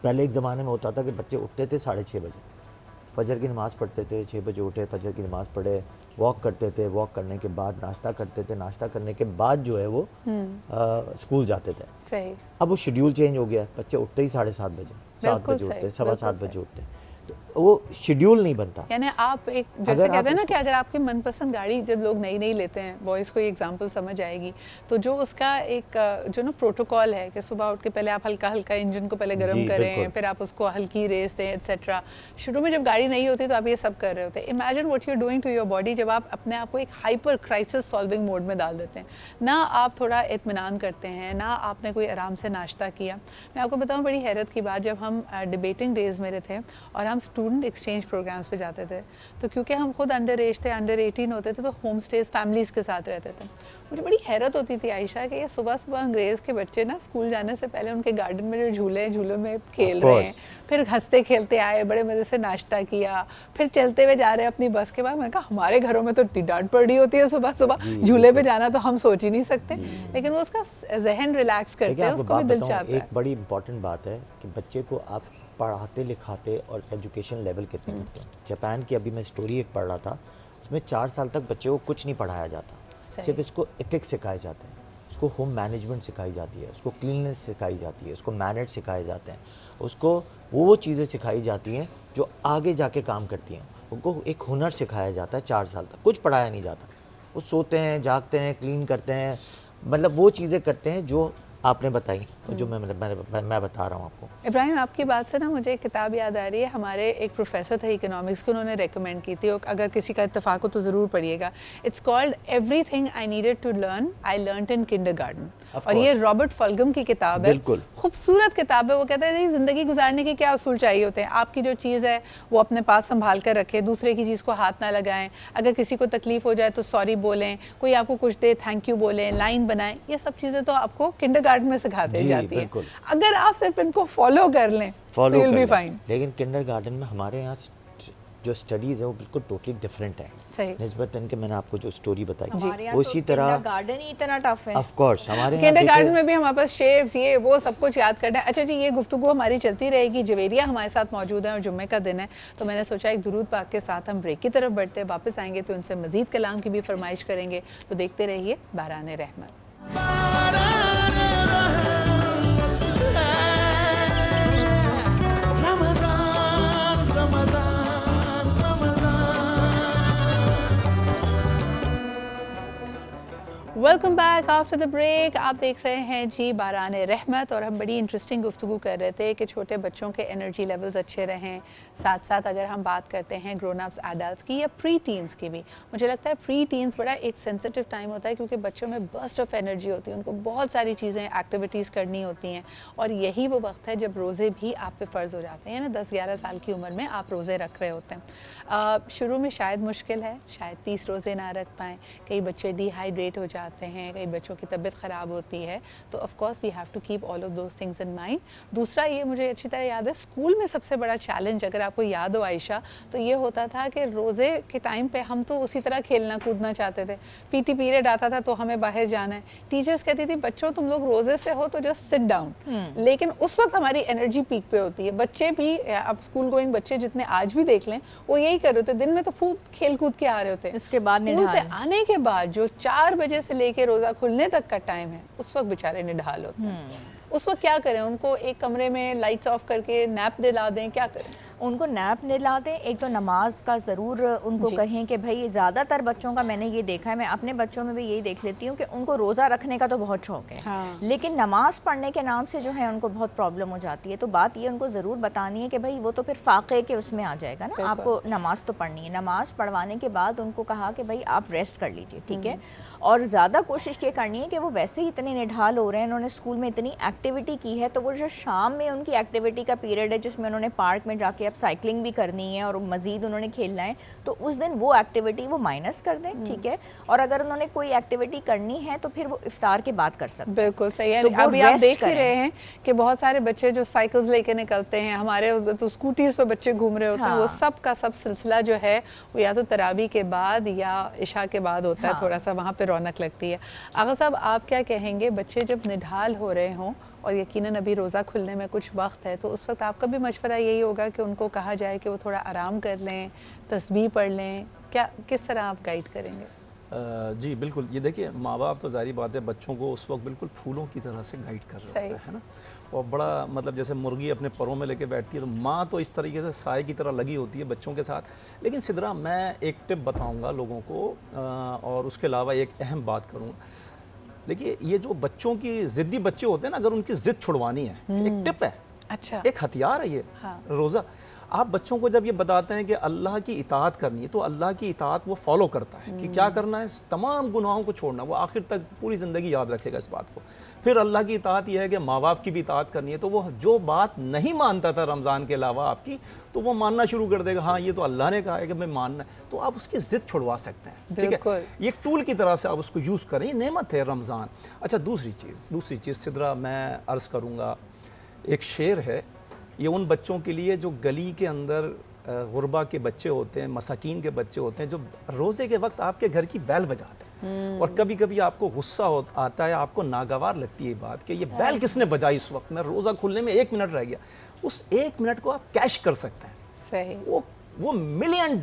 پہلے ایک زمانے میں ہوتا تھا کہ بچے اٹھتے تھے 6:30 بجے, فجر کی نماز پڑھتے تھے, 6 بجے اٹھے, فجر کی نماز پڑھے, واک کرتے تھے, واک کرنے کے بعد ناشتہ کرتے تھے, ناشتہ کرنے کے بعد جو ہے وہ اسکول جاتے تھے. صحیح. اب وہ شیڈیول چینج ہو گیا, بچے اٹھتے ہی 7:30 بجے, 7 بجے اٹھتے, 7:15 بجے اٹھتے, تو وہ شیڈیول نہیں بنتا. یعنی آپ ایک جیسے کہتے ہیں نا کہ اگر آپ کی من پسند گاڑی جب لوگ نئی لیتے ہیں, بوائز کو یہ ایگزامپل سمجھ آئے گی, تو جو اس کا ایک جو نا پروٹوکول ہے کہ صبح اٹھ کے پہلے آپ ہلکا انجن کو پہلے گرم کریں, پھر آپ اس کو ہلکی ریس دیں ایٹسیٹرا. شروع میں جب گاڑی نہیں ہوتی تو آپ یہ سب کر رہے ہوتے ہیں. Imagine what you doing to your body جب آپ اپنے آپ کو ایک ہائپر کرائسس سالونگ موڈ میں ڈال دیتے ہیں. نہ آپ تھوڑا اطمینان کرتے ہیں, نہ آپ نے کوئی آرام سے ناشتہ کیا. میں آپ کو بتاؤں بڑی حیرت کی بات, جب ہم ڈبیٹنگ ڈیز میرے تھے اور ہم اسٹوڈنٹ ایکسچینج پروگرامس پہ جاتے تھے, تو کیونکہ ہم خود انڈر ایج تھے, انڈر 18 ہوتے تھے, تو ہوم اسٹیز فیملیز کے ساتھ رہتے تھے. مجھے بڑی حیرت ہوتی تھی عائشہ کہ یہ صبح انگریز کے بچے نا اسکول جانے سے پہلے ان کے گارڈن میں جو جھولوں میں کھیل رہے ہیں, پھر ہنستے کھیلتے آئے, بڑے مزے سے ناشتہ کیا, پھر چلتے ہوئے جا رہے ہیں اپنی بس کے بعد. میں نے کہا ہمارے گھروں میں تو اتنی ڈانٹ پڑ رہی ہوتی ہے صبح جھولے پہ جانا, تو ہم سوچ ہی نہیں سکتے. لیکن وہ اس کا ذہن ریلیکس کرتے ہیں, اس کو بھی دل چاہتا ہے. ایک بڑی امپورٹنٹ بات ہے کہ بچے کو آپ پڑھاتے لکھاتے اور ایجوکیشن لیول کتنے کرتے ہیں. جاپان کی ابھی میں اسٹوری ایک پڑھ رہا تھا, اس میں 4 سال تک بچے کو کچھ نہیں پڑھایا جاتا, صرف اس کو ایتھکس سکھائے جاتے ہیں, اس کو ہوم مینجمنٹ سکھائی جاتی ہے, اس کو کلیننس سکھائی جاتی ہے, اس کو مینرز سکھائے جاتے ہیں, اس کو وہ چیزیں سکھائی جاتی ہیں جو آگے جا کے کام کرتی ہیں. ان کو ایک ہنر سکھایا جاتا ہے 4 سال تک, کچھ پڑھایا نہیں جاتا. وہ سوتے ہیں, جاگتے ہیں, کلین کرتے ہیں, مطلب وہ چیزیں کرتے ہیں جو آپ نے بتائی, جو میں بتا رہا ہوں آپ کو. ابراہیم, آپ کی بات سے نا مجھے ایک کتاب یاد آ رہی ہے. ہمارے ایک پروفیسر تھے اکنامکس کے, انہوں نے ریکمینڈ کی تھی, اگر کسی کا اتفاق ہو تو ضرور پڑھیے گا. It's called everything I needed to learn I learned in kindergarten. اور یہ رابرٹ فلگم کی کتاب ہے, خوبصورت کتاب ہے. وہ کہتے ہیں زندگی گزارنے کے کیا اصول چاہیے ہوتے ہیں. آپ کی جو چیز ہے وہ اپنے پاس سنبھال کر رکھیں, دوسرے کی چیز کو ہاتھ نہ لگائیں, اگر کسی کو تکلیف ہو جائے تو سوری بولیں, کوئی آپ کو کچھ دے تھینک یو بولیں, لائن بنائیں. یہ سب چیزیں تو آپ کو کنڈر گارڈن میں سکھاتے جاتی ہیں. اگر آپ صرف ان کو فالو کر لیں تو you'll be fine. لیکن کنڈر گارڈن میں ہمارے یہاں جو اسٹڈیز ہیں وہ بالکل ٹوٹلی ڈفرینٹ ہے نسبت ان کے. میں نے آپ کو جو اسٹوری بتائی وہ اسی طرح گارڈن ہی اتنا ٹف ہے. آف کورس ہمارے کنڈر گارڈن میں بھی ہمارے پاس شیپس یہ وہ سب کچھ یاد کرنا ہے. اچھا جی, یہ گفتگو ہماری چلتی رہے گی. جویریہ ہمارے ساتھ موجود ہیں اور جمعے کا دن ہے, تو میں نے سوچا ایک درود پاک کے ساتھ ہم بریک کی طرف بڑھتے ہیں. واپس آئیں گے تو ان سے مزید کلام کی بھی فرمائش کریں گے. تو دیکھتے رہیے باران رحمت. Welcome back after the break. آپ دیکھ رہے ہیں جی باران رحمت, اور ہم بڑی انٹرسٹنگ گفتگو کر رہے تھے کہ چھوٹے بچوں کے انرجی لیولز اچھے رہیں. ساتھ ساتھ اگر ہم بات کرتے ہیں گرون اپس ایڈلٹس کی یا پری ٹینس کی بھی, مجھے لگتا ہے پری ٹینس بڑا ایک سینسٹیو ٹائم ہوتا ہے, کیونکہ بچوں میں برسٹ آف انرجی ہوتی ہے, ان کو بہت ساری چیزیں ایکٹیویٹیز کرنی ہوتی ہیں, اور یہی وہ وقت ہے جب روزے بھی آپ پہ فرض ہو جاتے ہیں. یعنی 10-11 سال کی عمر میں آپ روزے رکھ رہے ہوتے ہیں. شروع میں شاید مشکل ہے, شاید 30 روزے نہ رکھ پائیں, کئی بچے ڈی ہائیڈریٹ ہو جاتے ہیں, کئی بچوں کی طبیعت خراب ہوتی ہے. تو of course we have to keep all of those things in mind. دوسرا یہ مجھے اچھی طرح یاد ہے, اسکول میں سب سے بڑا چیلنج اگر آپ کو یاد ہو عائشہ, تو یہ ہوتا تھا کہ روزے کے ٹائم پہ ہم تو اسی طرح کھیلنا کودنا چاہتے تھے. پی ٹی پیریڈ آتا تھا تو ہمیں باہر جانا ہے. ٹیچرس کہتی تھی بچوں تم لوگ روزے سے ہو تو جسٹ سٹ ڈاؤن. لیکن اس وقت ہماری انرجی پیک پہ ہوتی ہے. بچے بھی, اب اسکول گوئنگ بچے جتنے آج بھی دیکھ لیں, وہ یہی کر رہے ہوتے, دن میں تو خوب کھیل کود کے آ رہے ہوتے ہیں. اس کے بعد اسکول سے آنے کے بعد جو 4 بجے سے لے کے روزہ کھلنے تک کا ٹائم ہے, اس وقت بیچارے نڈھال ہوتے ہیں. اس وقت کیا کریں, ان کو ایک کمرے میں لائٹس آف کر کے نیپ دلا دیں, کیا کریں؟ ان کو نیپ دلا دیں. ایک تو نماز کا ضرور ان کو کہیں کہ بھائی, زیادہ تر بچوں کا میں نے یہ دیکھا ہے, میں اپنے بچوں میں بھی یہی دیکھ لیتی ہوں کہ ان کو روزہ رکھنے کا تو بہت شوق ہے, لیکن نماز پڑھنے کے نام سے جو ہے ان کو بہت پرابلم ہو جاتی ہے. تو بات یہ ان کو ضرور بتانی ہے کہ بھائی وہ تو پھر فاقے کے اس میں آ جائے گا نا, آپ کو نماز تو پڑھنی ہے. نماز پڑھوانے کے بعد ان کو کہا کہ بھائی آپ ریسٹ کر لیجئے, ٹھیک ہے, اور زیادہ کوشش یہ کرنی ہے کہ وہ ویسے ہی اتنے نڈھال ہو رہے ہیں, انہوں نے اسکول میں اتنی ایکٹیویٹی کی ہے, تو وہ جو شام میں ان کی ایکٹیویٹی کا پیریڈ ہے جس میں انہوں نے پارک میں جا کے کہ اب سائیکلنگ بھی کرنی ہے اور مزید انہوں نے کھیلنا ہے تو اس دن وہ ایکٹیویٹی وہ مائنس کر دیں, ٹھیک ہے, اور اگر انہوں نے کوئی ایکٹیویٹی کرنی ہے تو پھر وہ افطار کے بعد کر سکتے ہیں. بالکل صحیح ہے. ابھی آپ دیکھ ہی رہے ہیں کہ بہت سارے بچے جو سائیکلز لے کے نکلتے ہیں, ہمارے تو اسکوٹیز پہ بچے گھوم رہے ہوتے ہیں, وہ سب کا سب سلسلہ جو ہے وہ یا تو تراویح کے بعد یا عشاء کے بعد ہوتا ہے, تھوڑا سا وہاں پہ رونق لگتی ہے. آغا صاحب آپ کیا کہیں گے, بچے جب نڈھال ہو رہے ہوں اور یقیناً ابھی روزہ کھلنے میں کچھ وقت ہے, تو اس وقت آپ کا بھی مشورہ یہی ہوگا کہ ان کو کہا جائے کہ وہ تھوڑا آرام کر لیں, تسبیح پڑھ لیں, کیا کس طرح آپ گائیڈ کریں گے؟ جی بالکل, یہ دیکھیے ماں باپ تو ظاہری بات ہے بچوں کو اس وقت بالکل پھولوں کی طرح سے گائیڈ کر رہا ہوتا ہے نا, اور بڑا مطلب جیسے مرغی اپنے پروں میں لے کے بیٹھتی ہے تو ماں تو اس طریقے سے سائے کی طرح لگی ہوتی ہے بچوں کے ساتھ. لیکن سدرا میں ایک ٹپ بتاؤں گا لوگوں کو, اور اس کے علاوہ ایک اہم بات کروں. دیکھیے یہ جو بچوں کی ضدی بچے ہوتے ہیں نا, اگر ان کی ضد چھڑوانی ہے, ایک ٹپ ہے, اچھا ایک ہتھیار ہے یہ روزہ. آپ بچوں کو جب یہ بتاتے ہیں کہ اللہ کی اطاعت کرنی ہے تو اللہ کی اطاعت وہ فالو کرتا ہے کہ کیا کرنا ہے, تمام گناہوں کو چھوڑنا, وہ آخر تک پوری زندگی یاد رکھے گا اس بات کو. پھر اللہ کی اطاعت یہ ہے کہ ماں باپ کی بھی اطاعت کرنی ہے, تو وہ جو بات نہیں مانتا تھا رمضان کے علاوہ آپ کی, تو وہ ماننا شروع کر دے گا, ہاں یہ تو اللہ نے کہا ہے کہ میں ماننا ہے, تو آپ اس کی ضد چھڑوا سکتے ہیں. ٹھیک ہے, یہ ایک ٹول کی طرح سے آپ اس کو یوز کریں, یہ نعمت ہے رمضان. اچھا دوسری چیز سدرا میں عرض کروں گا, ایک شعر ہے, یہ ان بچوں کے لیے جو گلی کے اندر غربا کے بچے ہوتے ہیں, مساکین کے بچے ہوتے ہیں, جو روزے کے وقت آپ کے گھر کی بیل بجاتے ہیں, اور کبھی کبھی آپ کو غصہ آتا ہے, آپ کو ناگوار لگتی ہے یہ بات کہ یہ بیل کس نے بجائی اس وقت, میں روزہ کھلنے میں 1 منٹ رہ گیا. اس 1 منٹ کو آپ کیش کر سکتے ہیں. صحیح, وہ $1 ملین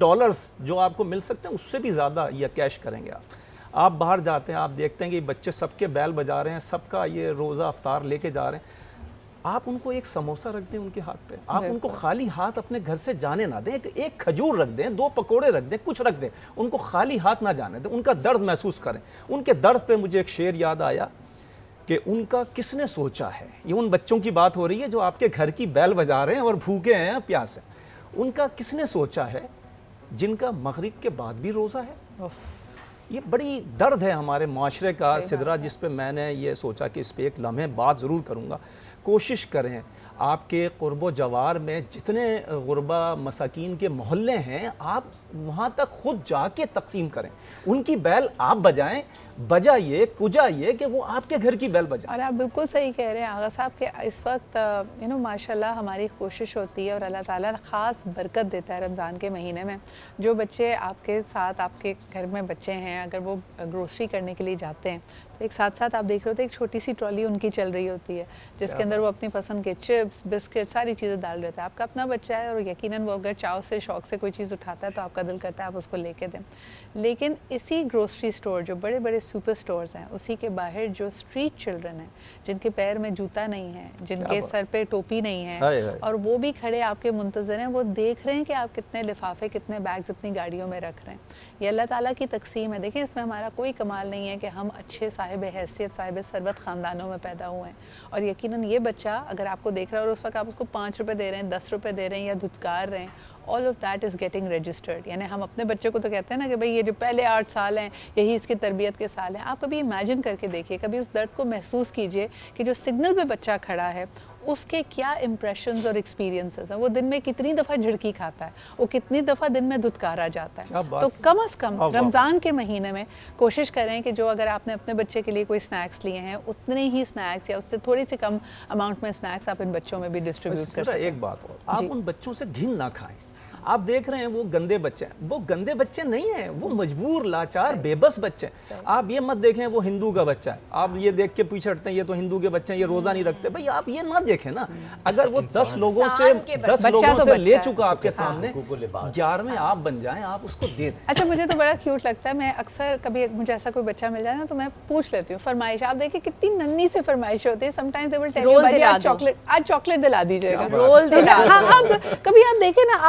جو آپ کو مل سکتے ہیں اس سے بھی زیادہ یہ کیش کریں گے آپ. آپ باہر جاتے ہیں, آپ دیکھتے ہیں کہ بچے سب کے بیل بجا رہے ہیں, سب کا یہ روزہ افطار لے کے جا رہے ہیں, آپ ان کو ایک سموسہ رکھ دیں ان کے ہاتھ پہ, آپ ان کو خالی ہاتھ اپنے گھر سے جانے نہ دیں, ایک کھجور رکھ دیں, 2 پکوڑے رکھ دیں, کچھ رکھ دیں, ان کو خالی ہاتھ نہ جانے دیں, ان کا درد محسوس کریں. ان کے درد پہ مجھے ایک شعر یاد آیا کہ ان کا کس نے سوچا ہے, یہ ان بچوں کی بات ہو رہی ہے جو آپ کے گھر کی بیل بجا رہے ہیں اور بھوکے ہیں, پیاس ہے. ان کا کس نے سوچا ہے جن کا مغرب کے بعد بھی روزہ ہے. یہ بڑی درد ہے ہمارے معاشرے کا سدرا, جس پہ میں نے یہ سوچا کہ اس پہ ایک لمحے بات ضرور کروں گا. کوشش کریں آپ کے قرب و جوار میں جتنے غربا مساکین کے محلے ہیں, آپ وہاں تک خود جا کے تقسیم کریں, ان کی بیل آپ بجائیں, بجائیے کجائیے کہ وہ آپ کے گھر کی بیل بجائیں. اور آپ بالکل صحیح کہہ رہے ہیں آغا صاحب کہ اس وقت ماشاءاللہ ہماری کوشش ہوتی ہے اور اللہ تعالیٰ خاص برکت دیتا ہے رمضان کے مہینے میں. جو بچے آپ کے ساتھ, آپ کے گھر میں بچے ہیں, اگر وہ گروسری کرنے کے لیے جاتے ہیں تو ایک ساتھ ساتھ آپ دیکھ رہے ہوتے ہیں ایک چھوٹی سی ٹرالی ان کی چل رہی ہوتی ہے جس کے اندر وہ اپنی پسند کے چپس, بسکٹ, ساری چیزیں ڈال رہے تھے. آپ کا اپنا بچہ ہے اور یقیناً وہ اگر چاؤ سے شوق سے کوئی چیز اٹھاتا ہے تو آپ کا دل کرتا ہے آپ اس کو لے کے دیں. لیکن اسی گروسری سٹور, جو بڑے بڑے سپر سٹورز ہیں, اسی کے باہر جو اسٹریٹ چلڈرن ہیں, جن کے پیر میں جوتا نہیں ہے, جن کے سر پہ ٹوپی نہیں ہے, اور وہ بھی کھڑے آپ کے منتظر ہیں, وہ دیکھ رہے ہیں کہ آپ کتنے لفافے, کتنے بیگز اپنی گاڑیوں میں رکھ رہے ہیں. یہ اللہ تعالیٰ کی تقسیم ہے. دیکھیں اس میں ہمارا کوئی کمال نہیں ہے کہ ہم اچھے صاحب حیثیت, صاحب ثروت خاندانوں میں پیدا ہوئے ہیں, اور یقیناً یہ بچہ اگر آپ کو دیکھ رہا ہے اور اس وقت آپ اس کو 5 روپے دے رہے ہیں, 10 روپے دے رہے ہیں یا دھتکار رہے ہیں, all of that is getting registered. یعنی ہم اپنے بچے کو تو کہتے ہیں نا کہ بھئی یہ جو پہلے 8 سال ہیں یہی اس کی تربیت کے سال ہیں. آپ کبھی امیجن کر کے دیکھیے, کبھی اس درد کو محسوس کیجئے کہ جو سگنل پہ بچہ کھڑا ہے اس کے کیا امپریشنز اور ایکسپیرینسز ہیں, وہ دن میں کتنی دفعہ جھڑکی کھاتا ہے, وہ کتنی دفعہ دن میں دھتکارا جاتا ہے. تو کم از کم رمضان کے مہینے میں کوشش کریں کہ جو اگر آپ نے اپنے بچے کے لیے کوئی سنیکس لیے ہیں, اتنے ہی سنیکس یا اس سے تھوڑی سی کم اماؤنٹ میں سنیکس آپ ان بچوں میں بھی ڈسٹریبیوٹ کر سکیں. ایک بات اور, آپ ان بچوں سے گھن نہ کھائیں. آپ دیکھ رہے ہیں وہ گندے بچے ہیں, وہ گندے بچے نہیں ہیں, وہ مجبور, لاچار, بے بس بچے ہیں. آپ یہ مت دیکھیں وہ ہندو کا بچہ ہے, آپ یہ دیکھ کے پیچھے ہٹتے ہیں یہ تو ہندو کے بچے ہیں, یہ روزہ نہیں رکھتے. بھئی آپ یہ نہ دیکھیں نا, اگر وہ 10 لوگوں سے لے چکا آپ کے سامنے, 11ویں آپ بن جائیں, آپ اس کو دے دیں. اچھا مجھے تو بڑا کیوٹ لگتا ہے, میں اکثر کبھی مجھے ایسا کوئی بچہ مل جائے نا تو میں پوچھ لیتی ہوں فرمائش. آپ دیکھیں کتنی ننھی سے فرمائشیں ہوتی ہیں. Some times they will tell you بھائی آج چاکلیٹ دلا دیجیے گا, رول دلا. ہاں کبھی آپ دیکھیں نا,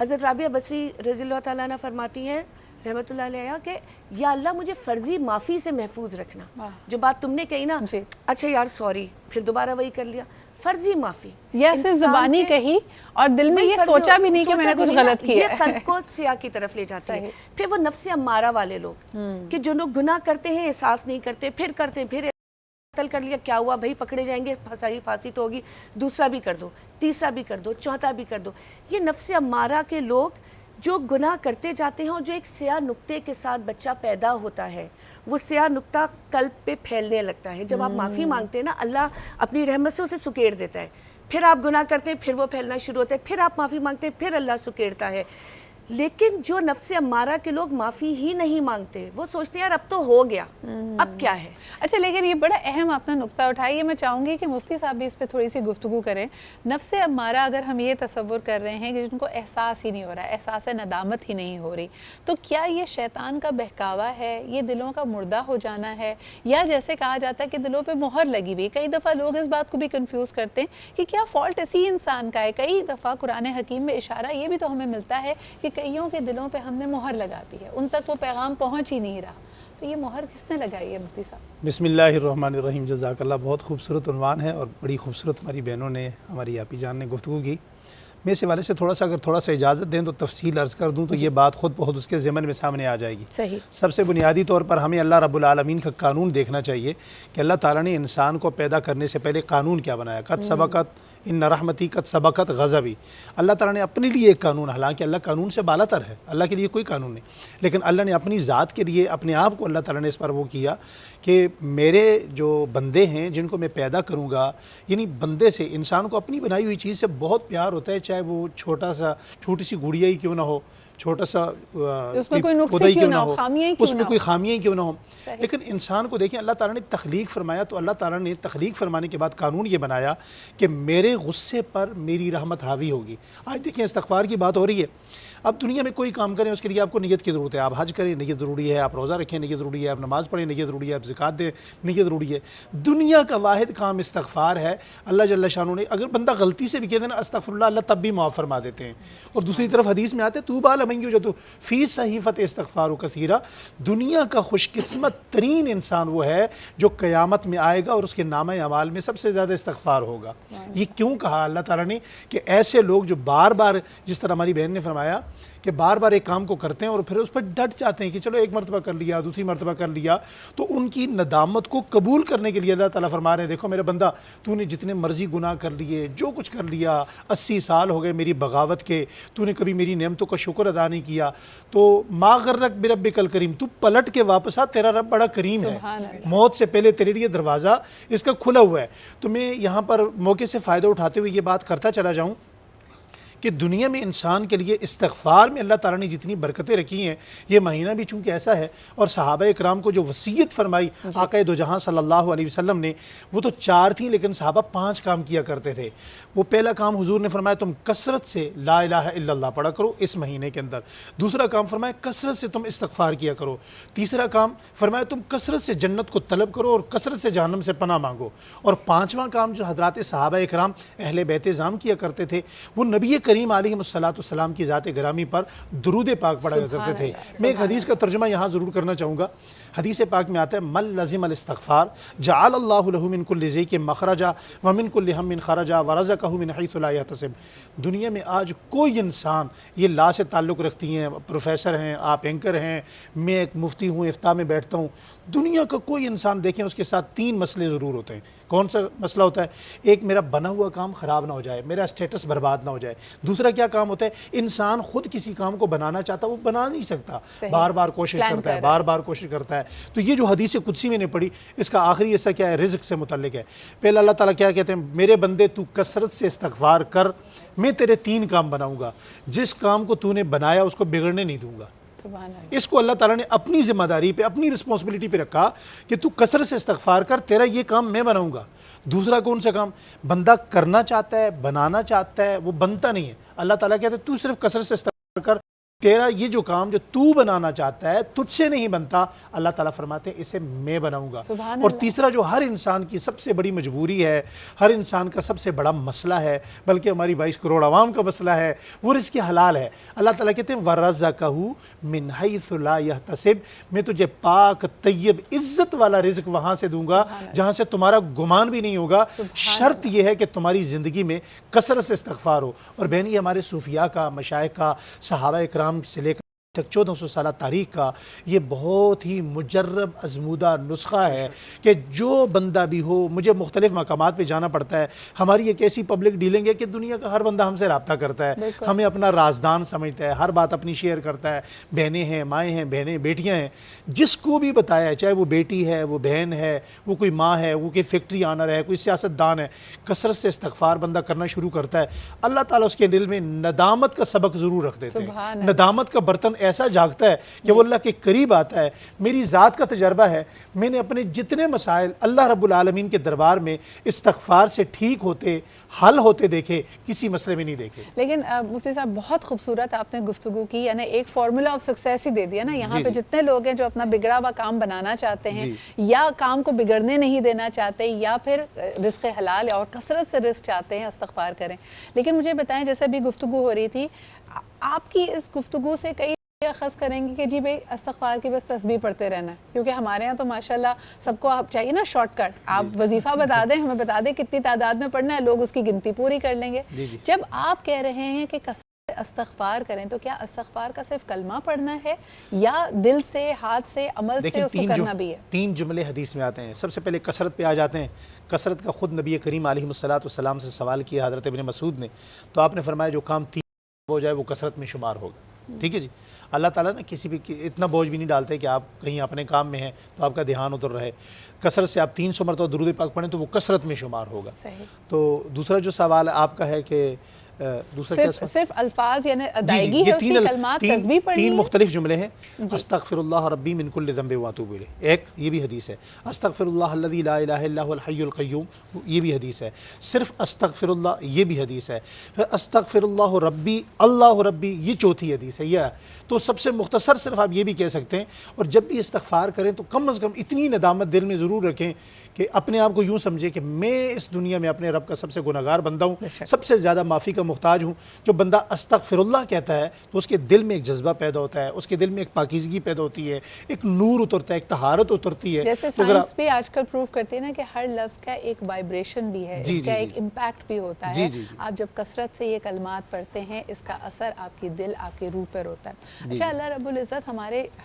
حضرت رابعہ بصری رضی اللہ تعالیٰ عنہ فرماتی ہیں رحمۃ اللہ علیہ کہ یا اللہ مجھے فرضی معافی سے محفوظ رکھنا. جو بات تم نے کہی نا, اچھا یار سوری, پھر دوبارہ وہی کر لیا, فرضی معافی یا صرف زبانی کہی اور دل میں یہ سوچا بھی نہیں کہ میں نے کچھ غلط کیا ہے, یہ تنقید سیاہ کی طرف لے جاتی ہے. پھر وہ نفس امارہ والے لوگ کہ جو لوگ گناہ کرتے ہیں احساس نہیں کرتے, پھر کرتے ہیں, پھر قتل کر لیا, کیا ہوا بھائی, پکڑے جائیں گے, پھانسی تو ہوگی, دوسرا بھی کر دو, تیسرا بھی کر دو, چوتھا بھی کر دو. یہ نفس امارہ کے لوگ جو گناہ کرتے جاتے ہیں, اور جو ایک سیاہ نقطے کے ساتھ بچہ پیدا ہوتا ہے, وہ سیاہ نقطہ قلب پہ پھیلنے لگتا ہے. جب آپ معافی مانگتے ہیں نا, اللہ اپنی رحمت سے اسے سکیڑ دیتا ہے. پھر آپ گناہ کرتے ہیں, پھر وہ پھیلنا شروع ہوتا ہے, پھر آپ معافی مانگتے ہیں, پھر اللہ سکیڑتا ہے. لیکن جو نفس امارہ کے لوگ معافی ہی نہیں مانگتے, وہ سوچتے ہیں یار اب تو ہو گیا, اب کیا ہے. اچھا, لیکن یہ بڑا اہم آپ نے نقطہ اٹھایا, یہ میں چاہوں گی کہ مفتی صاحب بھی اس پہ تھوڑی سی گفتگو کریں. نفس امارہ اگر ہم یہ تصور کر رہے ہیں کہ جن کو احساس ہی نہیں ہو رہا, احساس ندامت ہی نہیں ہو رہی, تو کیا یہ شیطان کا بہکاوا ہے, یہ دلوں کا مردہ ہو جانا ہے, یا جیسے کہا جاتا ہے کہ دلوں پہ مہر لگی ہوئی. کئی دفعہ لوگ اس بات کو بھی کنفیوز کرتے ہیں کہ کیا فالٹ اسی انسان کا ہے. کئی دفعہ قرآن حکیم میں اشارہ یہ بھی تو ہمیں ملتا ہے کہ کئیوں کے دلوں پہ ہم نے مہر لگا دی ہے, ان تک وہ پیغام پہنچ ہی نہیں رہا. تو یہ مہر کس نے لگائی ہے مفتی صاحب؟ بسم اللہ الرحمن الرحیم. جزاک اللہ. بہت خوبصورت عنوان ہے اور بڑی خوبصورت ہماری بہنوں نے, ہماری آپی جان نے گفتگو کی. میں اس حوالے سے تھوڑا سا اجازت دیں تو تفصیل عرض کر دوں تو یہ بات خود بہت اس کے ضمن میں سامنے آ جائے گی. صحیح. سب سے بنیادی طور پر ہمیں اللہ رب العالمین کا قانون دیکھنا چاہیے کہ اللہ تعالیٰ نے انسان کو پیدا کرنے سے پہلے قانون کیا بنایا. قد سبقت ان رحمتی قد سبقت غضبی. اللہ تعالیٰ نے اپنے لیے ایک قانون, حالانکہ اللہ قانون سے بالا تر ہے, اللہ کے لیے کوئی قانون نہیں, لیکن اللہ نے اپنی ذات کے لیے اپنے آپ کو, اللہ تعالیٰ نے اس پر وہ کیا کہ میرے جو بندے ہیں جن کو میں پیدا کروں گا, یعنی بندے سے, انسان کو اپنی بنائی ہوئی چیز سے بہت پیار ہوتا ہے, چاہے وہ چھوٹی سی گڑیا ہی کیوں نہ ہو, چھوٹا سا اس میں کوئی نقص کیوں نہ ہو, اس میں کوئی خامیاں کیوں نہ ہو. لیکن انسان کو دیکھیں, اللہ تعالیٰ نے تخلیق فرمایا تو اللہ تعالیٰ نے تخلیق فرمانے کے بعد قانون یہ بنایا کہ میرے غصے پر میری رحمت حاوی ہوگی. آج دیکھیں استغفار کی بات ہو رہی ہے. اب دنیا میں کوئی کام کریں اس کے لیے آپ کو نیت کی ضرورت ہے. آپ حج کریں, نیت ضروری ہے. آپ روزہ رکھیں, نیت ضروری ہے. آپ نماز پڑھیں, نیت ضروری ہے. آپ زکوٰۃ دیں, نیت ضروری ہے. دنیا کا واحد کام استغفار ہے. اللہ جل شانہ نے, اگر بندہ غلطی سے بھی کہہ دے نا استغفر اللہ, اللہ تب بھی معاف فرما دیتے ہیں. اور دوسری طرف حدیث میں آتے طوبیٰ لمن یوجد فی صحیفۃ استغفار کثیرا, دنیا کا خوش قسمت ترین انسان وہ ہے جو قیامت میں آئے گا اور اس کے نامہ اعمال میں سب سے زیادہ استغفار ہوگا. یہ کیوں کہا اللہ تعالیٰ نے کہ ایسے لوگ جو بار بار, جس طرح ہماری بہن نے فرمایا کہ بار بار ایک کام کو کرتے ہیں اور پھر اس پر ڈٹ جاتے ہیں کہ چلو ایک مرتبہ کر لیا, دوسری مرتبہ کر لیا, تو ان کی ندامت کو قبول کرنے کے لیے اللہ تعالیٰ فرما رہے ہیں دیکھو میرے بندہ, تو نے جتنے مرضی گناہ کر لیے, جو کچھ کر لیا, 80 سال ہو گئے میری بغاوت کے, تو نے کبھی میری نعمتوں کا شکر ادا نہیں کیا, تو ما غرک بربک الکریم, تو پلٹ کے واپس آ, تیرا رب بڑا کریم ہے, موت سے پہلے تیرے لیے دروازہ اس کا کھلا ہوا ہے. تو میں یہاں پر موقع سے فائدہ اٹھاتے ہوئے یہ بات کرتا چلا جاؤں کہ دنیا میں انسان کے لیے استغفار میں اللہ تعالیٰ نے جتنی برکتیں رکھی ہیں, یہ مہینہ بھی چونکہ ایسا ہے, اور صحابہ اکرام کو جو وصیت فرمائی آقا دو جہاں صلی اللہ علیہ وسلم نے, وہ تو 4 تھیں لیکن صحابہ 5 کام کیا کرتے تھے. وہ پہلا کام حضور نے فرمایا تم کثرت سے لا الہ الا اللہ پڑھا کرو اس مہینے کے اندر. دوسرا کام فرمایا کثرت سے تم استغفار کیا کرو. تیسرا کام فرمایا تم کثرت سے جنت کو طلب کرو اور کثرت سے جہنم سے پناہ مانگو. اور 5واں کام جو حضرات صحابہ اکرام اہل بیت اعظام کیا کرتے تھے, وہ نبی کریم علیہ السلام کی ذات گرامی پر درود پاک پڑھا کرتے تھے. میں ایک حدیث کا ترجمہ یہاں ضرور کرنا چاہوں گا. حدیث پاک میں آتا ہے من لزم الاستغفار جعل اللہ له من كل ضیق مخرجا ومن كل هم خرجا ورزقه من حيث لا يحتسب. دنیا میں آج کوئی انسان, یہ لا سے تعلق رکھتی ہیں, پروفیسر ہیں, آپ اینکر ہیں, میں ایک مفتی ہوں, افتاء میں بیٹھتا ہوں, دنیا کا کوئی انسان دیکھیں اس کے ساتھ 3 مسئلے ضرور ہوتے ہیں. کون سا مسئلہ ہوتا ہے؟ ایک, میرا بنا ہوا کام خراب نہ ہو جائے, میرا اسٹیٹس برباد نہ ہو جائے. دوسرا کیا کام ہوتا ہے؟ انسان خود کسی کام کو بنانا چاہتا ہے, وہ بنا نہیں سکتا, بار بار کوشش کرتا ہے, بار بار کوشش کرتا ہے. تو یہ جو حدیث قدسی میں نے پڑھی, اس کا آخری حصہ کیا ہے؟ رزق سے متعلق ہے. پہلے اللہ تعالیٰ کیا کہتے ہیں, میرے بندے تو کثرت سے استغفار کر, میں تیرے 3 کام بناؤں گا, جس کام کو تو نے بنایا اس کو بگڑنے نہیں دوں گا. اس کو اللہ تعالیٰ نے اپنی ذمہ داری پہ, اپنی رسپانسبلٹی پہ رکھا کہ تو کثرت سے استغفار کر, تیرا یہ کام میں بناؤں گا. دوسرا کون سا کام؟ بندہ کرنا چاہتا ہے, بنانا چاہتا ہے, وہ بنتا نہیں ہے. اللہ تعالیٰ کہتے ہیں تو صرف کثرت سے استغفار کر, تیرا یہ جو کام جو تو بنانا چاہتا ہے تجھ سے نہیں بنتا، اللہ تعالیٰ فرماتے ہیں اسے میں بناؤں گا۔ اور تیسرا جو ہر انسان کی سب سے بڑی مجبوری ہے، ہر انسان کا سب سے بڑا مسئلہ ہے، بلکہ ہماری 22 کروڑ عوام کا مسئلہ ہے، وہ رزق حلال ہے۔ اللہ تعالیٰ کہتے ہیں وَرَزَقَهُ مِنْ حَيْثُ لَا يَحْتَسِبْ، میں تجھے پاک طیب عزت والا رزق وہاں سے دوں گا جہاں سے تمہارا گمان بھی نہیں ہوگا۔ شرط یہ ہے کہ تمہاری زندگی میں کثرت سے استغفار ہو۔ اور بہن یہ ہمارے صوفیاء کا، مشائخ کا، صحابہ اکرام سے لے کر تک 1400 سالہ تاریخ کا یہ بہت ہی مجرب ازمودہ نسخہ ہے کہ جو بندہ بھی ہو، مجھے مختلف مقامات پہ جانا پڑتا ہے، ہماری ایک ایسی پبلک ڈیلنگ ہے کہ دنیا کا ہر بندہ ہم سے رابطہ کرتا ہے، ہمیں اپنا رازدان سمجھتا ہے، ہر بات اپنی شیئر کرتا ہے، بہنیں ہیں، مائیں ہیں، بہنیں بیٹیاں ہیں، جس کو بھی بتایا، چاہے وہ بیٹی ہے، وہ بہن ہے، وہ کوئی ماں ہے، وہ کوئی فیکٹری آنر ہے، کوئی سیاست دان ہے، کثرت سے استغفار بندہ کرنا شروع کرتا ہے، اللہ تعالیٰ اس کے دل میں ندامت کا سبق ضرور رکھ دیتے ہیں۔ ندامت کا برتن ایسا جاگتا ہے کہ وہ اللہ کے قریب آتا ہے۔ میری ذات کا تجربہ ہے، میں نے اپنے جتنے مسائل اللہ رب العالمین کے دربار میں استغفار سے ٹھیک ہوتے، حل ہوتے دیکھے، کسی مسئلے میں نہیں دیکھے۔ لیکن مفتی صاحب بہت خوبصورت آپ نے گفتگو کی، یعنی ایک فارمولا آف سکسیس ہی دے دیا نا یہاں پہ جتنے لوگ ہیں جو اپنا بگڑا ہوا کام بنانا چاہتے ہیں یا کام کو بگڑنے نہیں دینا چاہتے یا پھر رزق حلال اور کثرت سے رزق چاہتے ہیں، استغفار کریں۔ لیکن مجھے بتائیں، جیسے بھی گفتگو ہو رہی تھی، آپ کی اس گفتگو سے کئی اخذ کریں گے کہ جی بھئی استغفار کی بس تسبیح پڑھتے رہنا ہے، کیونکہ ہمارے ہاں تو ماشاءاللہ سب کو آپ چاہیے نا شارٹ کٹ، آپ وظیفہ بتا دیں، ہمیں بتا دیں کتنی تعداد میں پڑھنا ہے، لوگ اس کی گنتی پوری کر لیں گے۔ جب آپ کہہ رہے ہیں کہ استغفار کریں تو کیا استغفار کا صرف کلمہ پڑھنا ہے یا دل سے، ہاتھ سے، عمل سے اس کو کرنا بھی ہے؟ 3 جملے حدیث میں آتے ہیں۔ سب سے پہلے کثرت پہ آ جاتے ہیں۔ کثرت کا خود نبی کریم علیہ الصلوۃ سے سوال کیا حضرت ابن مسعود نے، تو آپ نے فرمایا جو کام 3 ہو جائے وہ کثرت میں شمار ہوگا۔ ٹھیک ہے جی، اللہ تعالیٰ نے کسی بھی اتنا بوجھ بھی نہیں ڈالتے کہ آپ کہیں اپنے کام میں ہیں تو آپ کا دھیان ادھر رہے۔ کثرت سے آپ 300 مرتبہ درود پاک پڑھیں تو وہ کثرت میں شمار ہوگا۔ تو دوسرا جو سوال آپ کا ہے کہ صرف الفاظ یعنی ادائیگی ہے اس کی، کلمات تسبیح پڑھنی ہے؟ 3 مختلف جملے ہیں۔ استغفر اللہ ربی من کل ذنب واتوب الیہ، ایک یہ بھی حدیث ہے۔ استغفر اللہ الذی لا الہ الا هو الحی القیوم، یہ بھی حدیث ہے۔ صرف استغفر اللہ، یہ بھی حدیث ہے۔ پھر استغفر اللہ ربی، اللہ ربی، یہ چوتھی حدیث ہے۔ یہ تو سب سے مختصر صرف آپ یہ بھی کہہ سکتے ہیں۔ اور جب بھی استغفار کریں تو کم از کم اتنی ندامت دل میں ضرور رکھیں کہ اپنے آپ کو یوں سمجھے کہ میں اس دنیا میں اپنے رب کا سب سے گناہگار بندہ ہوں، سب سے زیادہ معافی کا محتاج ہوں۔ جو بندہ استغفر اللہ کہتا ہے تو اس کے دل میں ایک جذبہ پیدا ہوتا ہے، اس کے دل میں ایک پاکیزگی پیدا ہوتی ہے، ایک نور اترتا ہے، ایک طہارت اترتی ہے۔ جیسے سائنس بھی آج کل پروف کرتی ہے نا کہ ہر لفظ کا ایک وائبریشن بھی ہے، اس کا ایک امپیکٹ بھی ہوتا ہے۔ آپ جب کثرت سے یہ کلمات پڑھتے ہیں اس کا اثر آپ کی دل، آپ کے روح پر ہوتا ہے۔ اچھا، اللہ رب العزت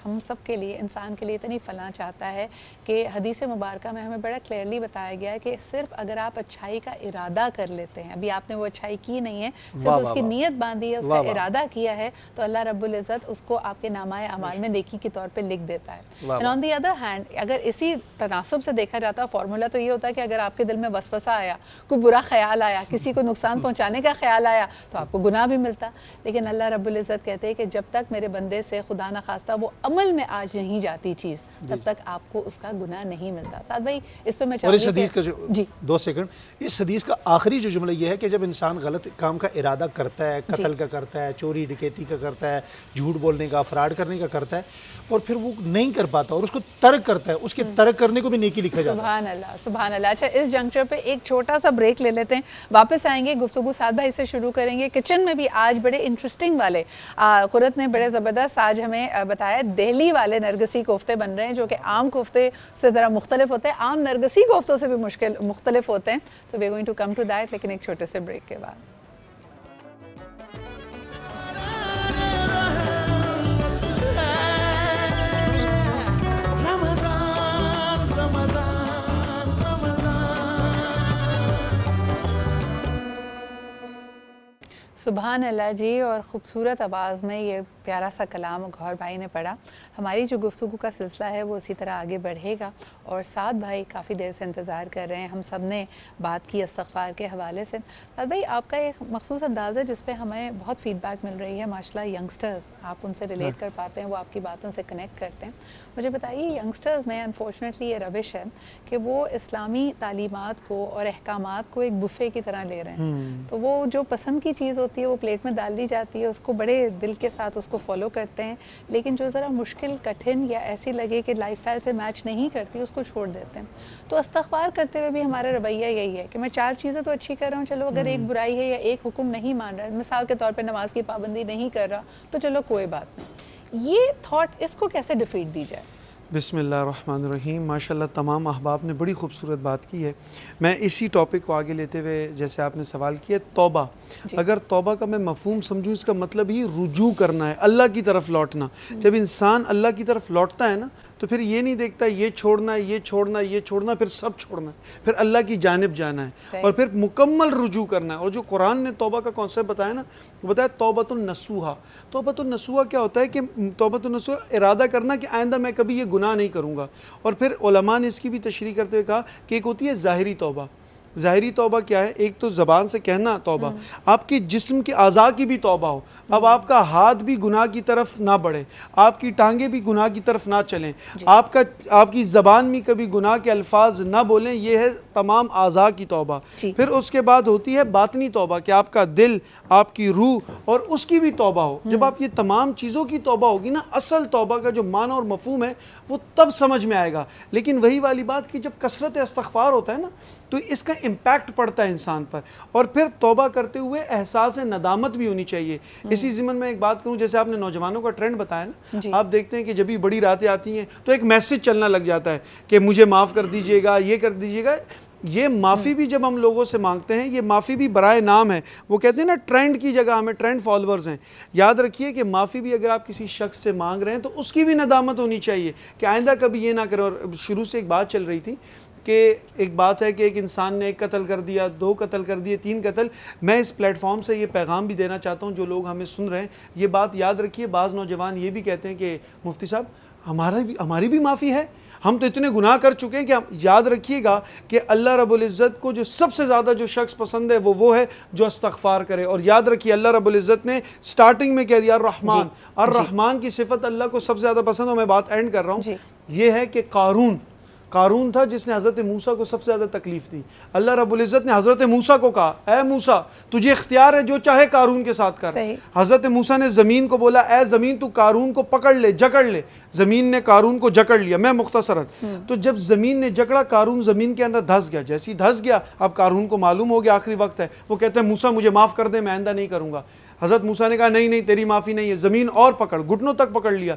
ہم سب کے لیے، انسان کے لیے اتنی فلاح چاہتا ہے کہ حدیث مبارکہ میں ہمیں بڑا کلیئرلی بتایا گیا ہے کہ صرف اگر آپ اچھائی کا ارادہ کر لیتے ہیں، ابھی آپ نے وہ اچھائی کی نہیں ہے، صرف اس کی نیت باندھی ہے، اس کا ارادہ کیا ہے، تو اللہ رب العزت اس کو آپ کے نامہ اعمال میں نیکی کے طور پہ لکھ دیتا ہے۔ And on the other hand, اگر اسی تناسب سے دیکھا جاتا، فارمولا تو یہ ہوتا ہے کہ اگر آپ کے دل میں وسوسہ آیا، کوئی برا خیال آیا، کسی کو نقصان پہنچانے کا خیال آیا تو آپ کو گناہ بھی ملتا۔ لیکن اللہ رب العزت کہتے ہیں کہ جب تک میرے بندے سے خدا نخواستہ وہ عمل میں آج نہیں جاتی چیز، تب تک آپ کو اس کا گناہ نہیں ملتا۔ سعد بھائی اس پہ میں اور اس حدیث کا جو 2 سیکنڈ، اس حدیث کا آخری جو جملہ یہ ہے کہ جب انسان غلط کام کا ارادہ کرتا ہے، قتل کا کرتا ہے، چوری ڈکیتی کا کرتا ہے، جھوٹ بولنے کا، فراڈ کرنے کا کرتا ہے، اور پھر وہ نہیں کر پاتا اور اس کو ترک کرتا ہے، اس کے ترک کرنے کو بھی نیکی لکھا جاتا ہے۔ سبحان اللہ، سبحان اللہ۔ اچھا، اس جنکچر پہ ایک چھوٹا سا بریک لے لیتے ہیں، واپس آئیں گے، گفتگو سعد بھائی سے شروع کریں گے۔ کچن میں بھی آج بڑے انٹرسٹنگ والے قرت نے بڑے زبردست آج ہمیں بتایا دہلی والے نرگسی کوفتے بن رہے ہیں جو کہ عام کوفتے سے ذرا مختلف ہوتے ہیں، عام نرگسی کوفتوں سے بھی مختلف ہوتے ہیں۔ تو we are going to come to that, لیکن ایک چھوٹے سے بریک کے بعد۔ سبحان اللہ جی، اور خوبصورت آواز میں یہ پیارا سا کلام گوہر بھائی نے پڑھا۔ ہماری جو گفتگو کا سلسلہ ہے وہ اسی طرح آگے بڑھے گا، اور سعد بھائی کافی دیر سے انتظار کر رہے ہیں، ہم سب نے بات کی استغفار کے حوالے سے۔ سعد بھائی، آپ کا ایک مخصوص انداز ہے جس پہ ہمیں بہت فیڈ بیک مل رہی ہے ماشاءاللہ، ینگسٹرز، آپ ان سے ریلیٹ کر پاتے ہیں، وہ آپ کی باتوں سے کنیکٹ کرتے ہیں۔ مجھے بتائیے، ینگسٹرز میں انفارچونیٹلی یہ روش ہے کہ وہ اسلامی تعلیمات کو اور احکامات کو ایک بفے کی طرح لے رہے ہیں، تو وہ جو پسند کی چیز ہوتی ہے وہ پلیٹ میں ڈال دی جاتی ہے، اس کو بڑے دل کے ساتھ اس کو فالو کرتے ہیں, لیکن جو ذرا مشکل, کٹھن یا ایسی لگے کہ لائف اسٹائل سے میچ نہیں کرتی اس کو چھوڑ دیتے ہیں. تو استغفار کرتے ہوئے بھی ہمارا رویہ یہی ہے کہ میں 4 چیزیں تو اچھی کر رہا ہوں, چلو اگر ایک برائی ہے یا ایک حکم نہیں مان رہا, مثال کے طور پہ نماز کی پابندی نہیں کر رہا, تو چلو کوئی بات نہیں. یہ تھاٹ, اس کو کیسے ڈیفیٹ دی جائے؟ بسم اللہ الرحمن الرحیم. ماشاءاللہ تمام احباب نے بڑی خوبصورت بات کی ہے. میں اسی ٹاپک کو آگے لیتے ہوئے, جیسے آپ نے سوال کیا توبہ, اگر توبہ کا میں مفہوم سمجھوں, اس کا مطلب ہی رجوع کرنا ہے, اللہ کی طرف لوٹنا. جب انسان اللہ کی طرف لوٹتا ہے نا, تو پھر یہ نہیں دیکھتا یہ چھوڑنا ہے, یہ چھوڑنا ہے, یہ چھوڑنا, پھر سب چھوڑنا ہے, پھر اللہ کی جانب جانا ہے اور پھر مکمل رجوع کرنا ہے. اور جو قرآن نے توبہ کا کانسیپٹ بتایا نا, وہ بتایا توبۃ النصوحہ. توبۃ النصوحہ کیا ہوتا ہے کہ توبۃ النصوحہ ارادہ کرنا کہ آئندہ میں کبھی یہ گناہ نہیں کروں گا. اور پھر علماء نے اس کی بھی تشریح کرتے ہوئے کہا کہ ایک ہوتی ہے ظاہری توبہ. ظاہری توبہ کیا ہے؟ ایک تو زبان سے کہنا توبہ, آپ کے جسم کے اعضاء کی بھی توبہ ہو. اب آپ کا ہاتھ بھی گناہ کی طرف نہ بڑھے, آپ کی ٹانگیں بھی گناہ کی طرف نہ چلیں, آپ کی زبان میں کبھی گناہ کے الفاظ نہ بولیں. یہ ہے تمام اعضاء کی توبہ. پھر اس کے بعد ہوتی ہے باطنی توبہ, کہ آپ کا دل, آپ کی روح اور اس کی بھی توبہ ہو. جب آپ یہ تمام چیزوں کی توبہ ہوگی نا, اصل توبہ کا جو معنی اور مفہوم ہے وہ تب سمجھ میں آئے گا. لیکن وہی والی بات کہ جب کثرت استغفار ہوتا ہے نا, تو اس کا امپیکٹ پڑتا ہے انسان پر. اور پھر توبہ کرتے ہوئے احساس ندامت بھی ہونی چاہیے. اسی ضمن میں ایک بات کروں, جیسے آپ نے نوجوانوں کا ٹرینڈ بتایا نا, آپ دیکھتے ہیں کہ جب بھی بڑی راتیں آتی ہیں تو ایک میسج چلنا لگ جاتا ہے کہ مجھے معاف کر دیجئے گا, یہ کر دیجئے گا. یہ معافی بھی جب ہم لوگوں سے مانگتے ہیں, یہ معافی بھی برائے نام ہے. وہ کہتے ہیں نا ٹرینڈ کی جگہ ہمیں ٹرینڈ فالوورز ہیں. یاد رکھیے کہ معافی بھی اگر آپ کسی شخص سے مانگ رہے ہیں تو اس کی بھی ندامت ہونی چاہیے کہ آئندہ کبھی یہ نہ کریں. اور شروع سے ایک بات چل رہی تھی کہ ایک بات ہے کہ ایک انسان نے 1 قتل کر دیا, 2 قتل کر دیے, 3 قتل. میں اس پلیٹ فارم سے یہ پیغام بھی دینا چاہتا ہوں جو لوگ ہمیں سن رہے ہیں, یہ بات یاد رکھیے. بعض نوجوان یہ بھی کہتے ہیں کہ مفتی صاحب ہماری بھی معافی ہے, ہم تو اتنے گناہ کر چکے ہیں. کہ یاد رکھیے گا کہ اللہ رب العزت کو جو سب سے زیادہ جو شخص پسند ہے وہ ہے جو استغفار کرے. اور یاد رکھیے اللہ رب العزت نے سٹارٹنگ میں کہہ دیا الرحمن. الرحمن کی صفت اللہ کو سب سے زیادہ پسند ہے. میں بات اینڈ کر رہا ہوں, یہ ہے کہ قارون تھا جس نے حضرت موسیٰ کو سب سے زیادہ تکلیف دی. اللہ رب العزت نے حضرت موسیٰ کو کہا, اے موسیٰ تجھے اختیار ہے جو چاہے قارون کے ساتھ کر. حضرت موسیٰ نے زمین کو بولا, اے زمین تو قارون کو پکڑ لے, جکڑ لے. زمین نے قارون کو جکڑ لیا. میں مختصراً, تو جب زمین نے جکڑا, قارون زمین کے اندر دھس گیا. جیسے ہی دھس گیا, اب قارون کو معلوم ہو گیا آخری وقت ہے, وہ کہتے ہیں موسیٰ مجھے معاف کر دے, میں آئندہ نہیں کروں گا. حضرت موسیٰ نے کہا نہیں تیری معافی نہیں ہے. زمین اور پکڑ, گھٹنوں تک پکڑ لیا.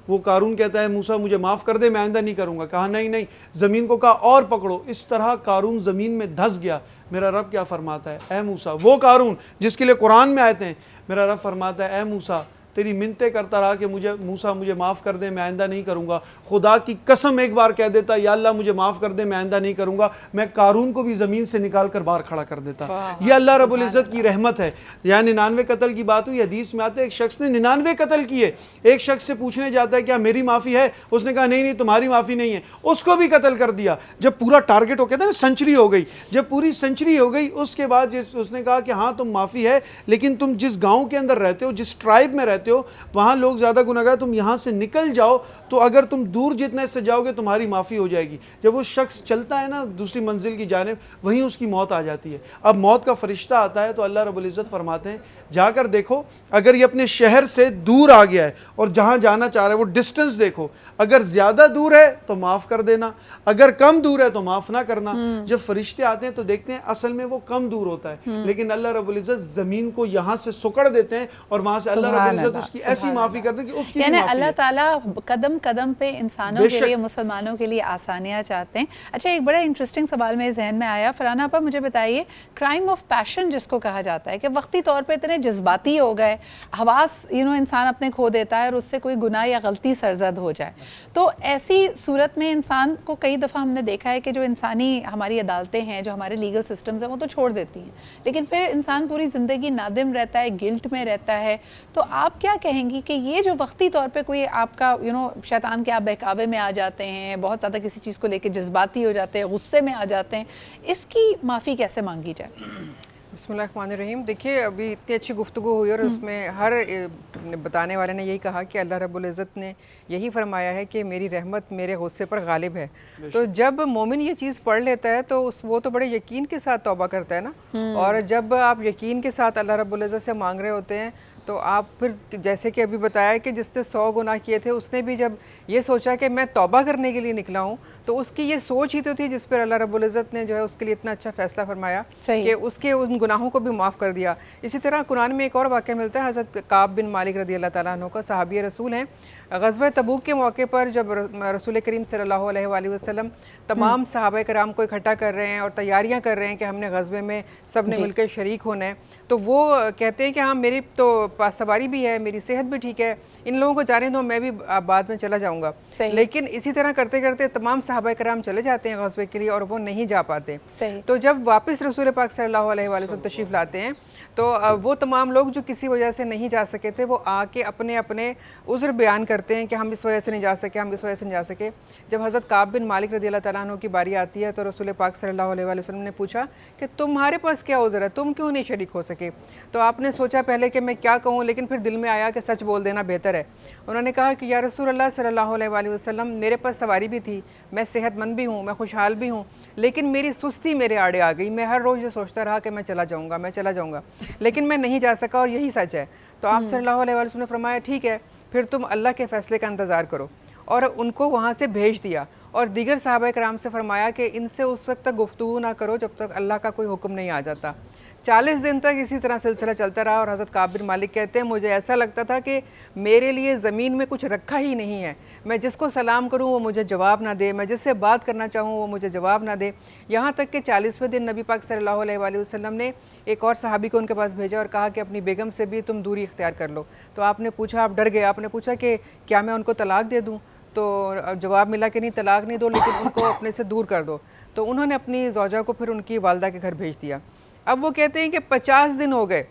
وہ قارون کہتا ہے موسیٰ مجھے معاف کر دے, میں آئندہ نہیں کروں گا. کہا نہیں. زمین کو کہا اور پکڑو. اس طرح قارون زمین میں دھس گیا. میرا رب کیا فرماتا ہے, اے موسیٰ, وہ قارون جس کے لیے قرآن میں آتے ہیں, میرا رب فرماتا ہے اے موسیٰ تیری منتیں کرتا رہا کہ موسیٰ مجھے معاف کر دے, میں آئندہ نہیں کروں گا. خدا کی قسم ایک بار کہہ دیتا, یا اللہ مجھے معاف کر دے, میں آئندہ نہیں کروں گا, میں قارون کو بھی زمین سے نکال کر باہر کھڑا کر دیتا. یہ اللہ رب العزت کی رحمت ہے. یا 99 قتل کی بات ہوئی, حدیث میں آتا ہے ایک شخص نے 99 قتل کیے. ایک شخص سے پوچھنے جاتا ہے کیا میری معافی ہے, اس نے کہا نہیں تمہاری معافی نہیں ہے. اس کو بھی قتل کر دیا. جب پورا ٹارگٹ ہو کہتے ہیں نا سنچری ہو گئی, جب پوری سنچری ہو گئی, اس کے بعد اس نے کہا کہ ہاں تم معافی ہے, لیکن تم جس گاؤں کے اندر رہتے ہو, جس ٹرائب میں رہتے ہو, وہاں لوگ زیادہ گناہگار, تم یہاں سے نکل جاؤ, تو اگر تم دور جتنے سے جاؤ گے تمہاری معافی ہو جائے گی. جب وہ شخص چلتا ہے نا دوسری منزل کی جانب, وہیں اس کی موت آ جاتی ہے. اب موت کا فرشتہ آتا ہے تو اللہ رب العزت فرماتے ہیں جا کر دیکھو, اگر یہ اپنے شہر سے دور آ گیا ہے اور جہاں جانا چاہ رہا ہے وہ ڈسٹنس دیکھو, اگر زیادہ دور ہے تو معاف کر دینا, اگر کم دور ہے تو معاف نہ کرنا. جب فرشتے آتے ہیں تو دیکھتے ہیں اصل میں وہ کم دور ہوتا ہے, لیکن اللہ رب العزت زمین کو یہاں سے سکڑ دیتے ہیں اور وہاں سے اللہ رب العزت اس کی ایسی معافی کرتے ہیں کہ اس کی یعنی اللہ تعالیٰ قدم قدم پہ انسانوں کے لیے, مسلمانوں کے لیے آسانیاں چاہتے ہیں. اچھا, ایک بڑا انٹرسٹنگ سوال میرے ذہن میں آیا. فرحانہ آپا مجھے بتائیے, کرائم آف پیشن جس کو کہا جاتا ہے کہ وقتی طور پہ اتنے جذباتی ہو گئے, حواس انسان اپنے کھو دیتا ہے اور اس سے کوئی گناہ یا غلطی سرزد ہو جائے, تو ایسی صورت میں انسان کو کئی دفعہ ہم نے دیکھا ہے کہ جو انسانی ہماری عدالتیں ہیں, جو ہمارے لیگل سسٹمز ہیں, وہ تو چھوڑ دیتی ہیں, لیکن پھر انسان پوری زندگی نادم رہتا ہے, گلٹ میں رہتا ہے. تو آپ کیا کہیں گی کہ یہ جو وقتی طور پہ کوئی آپ کا شیطان کے آپ بہکاوے میں آ جاتے ہیں, بہت زیادہ کسی چیز کو لے کے جذباتی ہو جاتے ہیں, غصے میں آ جاتے ہیں, اس کی معافی کیسے مانگی جائے؟ بسم اللہ الرحمن الرحیم. دیکھیے ابھی اتنی اچھی گفتگو ہوئی اور اس میں ہر بتانے والے نے یہی کہا کہ اللہ رب العزت نے یہی فرمایا ہے کہ میری رحمت میرے غصے پر غالب ہے. تو جب مومن یہ چیز پڑھ لیتا ہے تو وہ تو بڑے یقین کے ساتھ توبہ کرتا ہے نا, اور جب آپ یقین کے ساتھ اللہ رب العزت سے مانگ رہے ہوتے ہیں تو آپ پھر جیسے کہ ابھی بتایا کہ جس نے 100 گناہ کیے تھے اس نے بھی جب یہ سوچا کہ میں توبہ کرنے کے لیے نکلا ہوں تو اس کی یہ سوچ ہی تو تھی جس پر اللہ رب العزت نے جو ہے اس کے لیے اتنا اچھا فیصلہ فرمایا کہ اس کے ان گناہوں کو بھی معاف کر دیا. اسی طرح قرآن میں ایک اور واقعہ ملتا ہے حضرت کعب بن مالک رضی اللہ تعالیٰ عنہ کا, صحابی رسول ہیں. غزوہ تبوک کے موقع پر جب رسول کریم صلی اللہ علیہ وآلہ وسلم تمام صحابہ کرام کو اکٹھا کر رہے ہیں اور تیاریاں کر رہے ہیں کہ ہم نے غزوے میں سب نے مل کے شریک ہونا ہے, تو وہ کہتے ہیں کہ ہاں میری تو پاس سواری بھی ہے, میری صحت بھی ٹھیک ہے, ان لوگوں کو جانے دو, میں بھی بعد میں چلا جاؤں گا. لیکن اسی طرح کرتے کرتے تمام صحابہ کرام چلے جاتے ہیں غزوے کے لیے اور وہ نہیں جا پاتے. تو جب واپس رسول پاک صلی اللہ علیہ وآلہ وسلم تشریف لاتے ہیں تو وہ تمام لوگ جو کسی وجہ سے نہیں جا سکے تھے وہ آ کے اپنے اپنے عذر بیان کرتے ہیں کہ ہم اس وجہ سے نہیں جا سکے, ہم اس وجہ سے نہیں جا سکے. جب حضرت کعب بن مالک رضی اللہ تعالیٰ عنہ کی باری آتی ہے تو رسول پاک صلی اللہ علیہ وآلہ وسلم نے پوچھا کہ تمہارے پاس کیا عذر ہے, تم کیوں نہیں شریک ہو سکے؟ تو آپ نے سوچا پہلے کہ میں کیا کہوں, لیکن پھر دل میں آیا کہ سچ بول دینا بہتر ہے. انہوں نے کہا کہ یا رسول اللہ صلی اللہ علیہ وآلہ وسلم, میرے پاس سواری بھی تھی, میں صحت مند بھی ہوں, میں خوشحال بھی ہوں, لیکن میری سستی میرے آڑے آ گئی. میں ہر روز یہ سوچتا رہا کہ میں چلا جاؤں گا, لیکن میں نہیں جا سکا اور یہی سچ ہے. تو آپ صلی اللہ علیہ وآلہ وسلم نے فرمایا ٹھیک ہے, پھر تم اللہ کے فیصلے کا انتظار کرو, اور ان کو وہاں سے بھیج دیا. اور دیگر صحابہ کرام سے فرمایا کہ ان سے اس وقت تک گفتگو نہ کرو جب تک اللہ کا کوئی حکم نہیں آ جاتا. 40 دن تک اسی طرح سلسلہ چلتا رہا. اور حضرت کعب بن مالک کہتے ہیں مجھے ایسا لگتا تھا کہ میرے لیے زمین میں کچھ رکھا ہی نہیں ہے, میں جس کو سلام کروں وہ مجھے جواب نہ دے, میں جس سے بات کرنا چاہوں وہ مجھے جواب نہ دے. یہاں تک کہ 40ویں دن نبی پاک صلی اللہ علیہ وآلہ وسلم نے ایک اور صحابی کو ان کے پاس بھیجا اور کہا کہ اپنی بیگم سے بھی تم دوری اختیار کر لو. تو آپ نے پوچھا, آپ ڈر گئے, آپ نے پوچھا کہ کیا میں ان کو طلاق دے دوں؟ تو جواب ملا کہ نہیں, طلاق نہیں دو, لیکن ان کو اپنے سے دور کر دو. تو انہوں نے اپنی زوجہ کو پھر ان کی والدہ کے گھر بھیج دیا. اب وہ کہتے ہیں کہ 50 دن ہو گئے,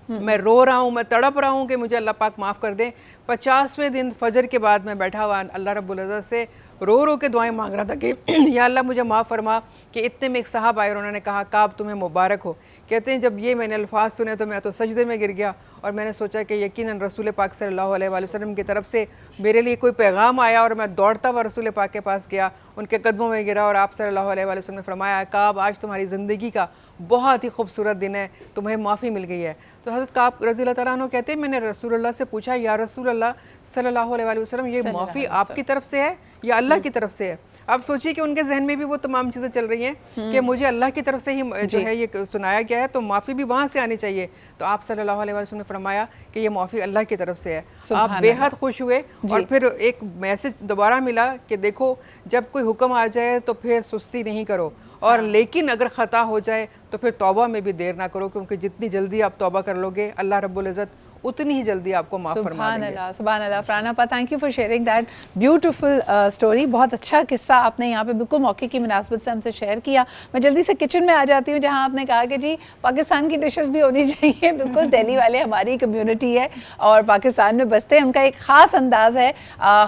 میں رو رہا ہوں, میں تڑپ رہا ہوں کہ مجھے اللہ پاک معاف کر دیں. 50ویں دن فجر کے بعد میں بیٹھا ہوا اللہ رب العزت سے رو کے دعائیں مانگ رہا تھا کہ یا اللہ مجھے معاف فرما. کہ اتنے میں ایک صاحب آئے اور انہوں نے کہا کعب تمہیں مبارک ہو. کہتے ہیں جب یہ میں نے الفاظ سنے تو میں تو سجدے میں گر گیا, اور میں نے سوچا کہ یقیناً رسول پاک صلی اللہ علیہ وآلہ وسلم کی طرف سے میرے لیے کوئی پیغام آیا. اور میں دوڑتا ہوا رسول پاک کے پاس گیا, ان کے قدموں میں گرا, اور آپ صلی اللہ علیہ وآلہ وسلم نے فرمایا کعب آج تمہاری زندگی کا بہت ہی خوبصورت دن ہے, تمہیں معافی مل گئی ہے. تو حضرت کعب رضی اللہ تعالیٰ عنہ کہتے ہیں میں نے رسول اللہ سے پوچھا یا رسول اللہ صلی اللہ علیہ وآلہ وسلم یہ معافی آپ کی طرف سے ہے یا اللہ کی طرف سے ہے؟ اب سوچیے کہ ان کے ذہن میں بھی وہ تمام چیزیں چل رہی ہیں کہ مجھے اللہ کی طرف سے ہی جو ہے یہ سنایا گیا ہے, تو معافی بھی وہاں سے آنی چاہیے. تو آپ صلی اللہ علیہ وسلم نے فرمایا کہ یہ معافی اللہ کی طرف سے ہے. آپ بے حد خوش ہوئے, اور پھر ایک میسج دوبارہ ملا کہ دیکھو جب کوئی حکم آ جائے تو پھر سستی نہیں کرو, اور لیکن اگر خطا ہو جائے تو پھر توبہ میں بھی دیر نہ کرو, کیونکہ جتنی جلدی آپ توبہ کر لو گے اللہ رب العزت اتنی ہی جلدی آپ کو معاف فرما دیں گے. سبحان اللہ. فرحان آپا, thank you for sharing that beautiful story. بہت اچھا قصہ آپ نے یہاں پہ بالکل موقع کی مناسبت سے ہم سے شیئر کیا. میں جلدی سے کچن میں آ جاتی ہوں جہاں آپ نے کہا کہ جی پاکستان کی ڈشز بھی ہونی چاہیے. بالکل دہلی والے ہماری کمیونٹی ہے اور پاکستان میں بستے ہیں, ان کا ایک خاص انداز ہے.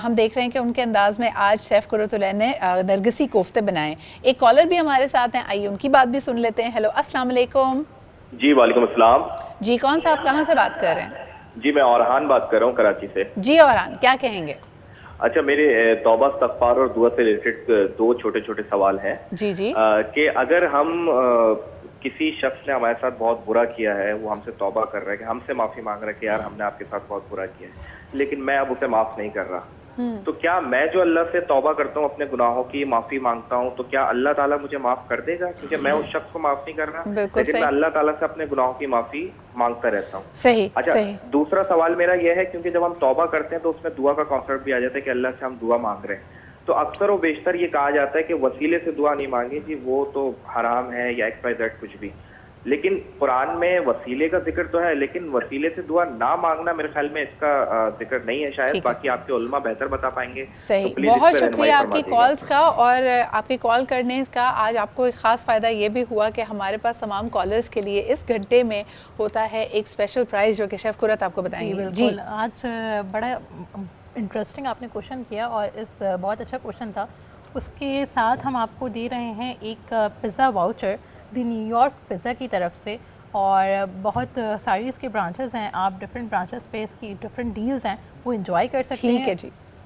ہم دیکھ رہے ہیں کہ ان کے انداز میں آج سیف قرۃ العین نے نرگسی کوفتے بنائے. ایک کالر بھی ہمارے ساتھ ہیں, آئیے ان کی بات بھی سن لیتے ہیں. ہیلو, السلام علیکم. جی وعلیکم السلام. جی کون صاحب کہاں سے بات کر رہے ہیں؟ جی میں اورحان بات کر رہا ہوں کراچی سے. جی اورحان, کیا کہیں گے؟ اچھا, میرے توبہ استغفار اور دعا سے ریلیٹڈ 2 چھوٹے سوال ہیں. جی جی. کہ اگر ہم کسی شخص نے ہمارے ساتھ بہت برا کیا ہے, وہ ہم سے توبہ کر رہا ہے کہ ہم سے معافی مانگ رہا ہے کہ یار ہم نے آپ کے ساتھ بہت برا کیا ہے, لیکن میں اب اسے معاف نہیں کر رہا, تو کیا میں جو اللہ سے توبہ کرتا ہوں, اپنے گناہوں کی معافی مانگتا ہوں, تو کیا اللہ تعالیٰ مجھے معاف کر دے گا؟ کیونکہ میں اس شخص کو معاف نہیں کر رہا, لیکن میں اللہ تعالیٰ سے اپنے گناہوں کی معافی مانگتا رہتا ہوں. صحیح. اچھا, دوسرا سوال میرا یہ ہے, کیونکہ جب ہم توبہ کرتے ہیں تو اس میں دعا کا کانسیپٹ بھی آ جاتا ہے کہ اللہ سے ہم دعا مانگ رہے ہیں, تو اکثر و بیشتر یہ کہا جاتا ہے کہ وسیلے سے دعا نہیں مانگی, جی وہ تو حرام ہے یا XYZ کچھ بھی. لیکن قرآن میں وسیلے کا ذکر تو ہے, لیکن وسیلے سے دعا نہ مانگنا میرے خیال میں اس کا ذکر نہیں ہے شاید. باقی آپ کے علماء بہتر بتا پائیں گے. صحیح, بہت شکریہ آپ کی کالز کا, اور آپ کی کال کرنے کا آج آپ کو ایک خاص فائدہ یہ بھی ہوا کہ ہمارے پاس تمام کالرز کے لیے اس گھنٹے میں ہوتا ہے ایک اسپیشل پرائز جو کہ شیف قرۃ آپ کو بتائیں گے. جی آج بڑا انٹرسٹنگ آپ نے کوشچن کیا, اور اس بہت اچھا کوشچن تھا. اس کے ساتھ ہم آپ کو دے رہے ہیں ایک پیزا واؤچر دی نیو یارک پیزا کی طرف سے, اور بہت ساری اس کے برانچز ہیں. آپ ڈفرینٹ برانچز پہ اس کی ڈفرینٹ ڈیلز ہیں وہ انجوائے کر سکتے ہیں. ٹھیک ہے جی.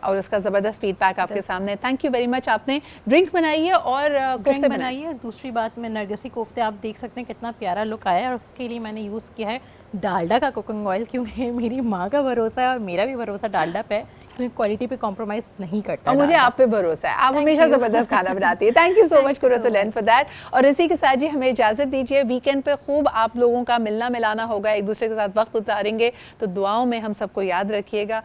اور اس کا زبردست فیڈ بیک آپ کے سامنے. Thank you very much. آپ نے ڈرنک بنائی ہے اور کوفتے بنائی ہے. دوسری بات میں نرگسی کوفتے آپ دیکھ سکتے ہیں کتنا پیارا لک آیا ہے, اور اس کے لیے میں نے یوز کیا ہے ڈالڈا کا کوکنگ آئل, کیونکہ میری ماں کا بھروسہ ہے اور میرا بھی بھروسہ ڈالڈا پہ, کیونکہ کوالٹی پہ کمپرومائز نہیں کرتا. اور مجھے آپ پہ بھروسہ ہے, آپ ہمیشہ زبردست کھانا بناتی ہے. تھینک یو سو مچ قرۃ العین فار دیٹ. اور اسی کے ساتھ جی ہمیں اجازت دیجیے, ویکینڈ پہ خوب آپ لوگوں کا ملنا ملانا ہوگا, ایک دوسرے کے ساتھ وقت اتاریں گے, تو دعاؤں میں ہم سب کو یاد رکھیے گا.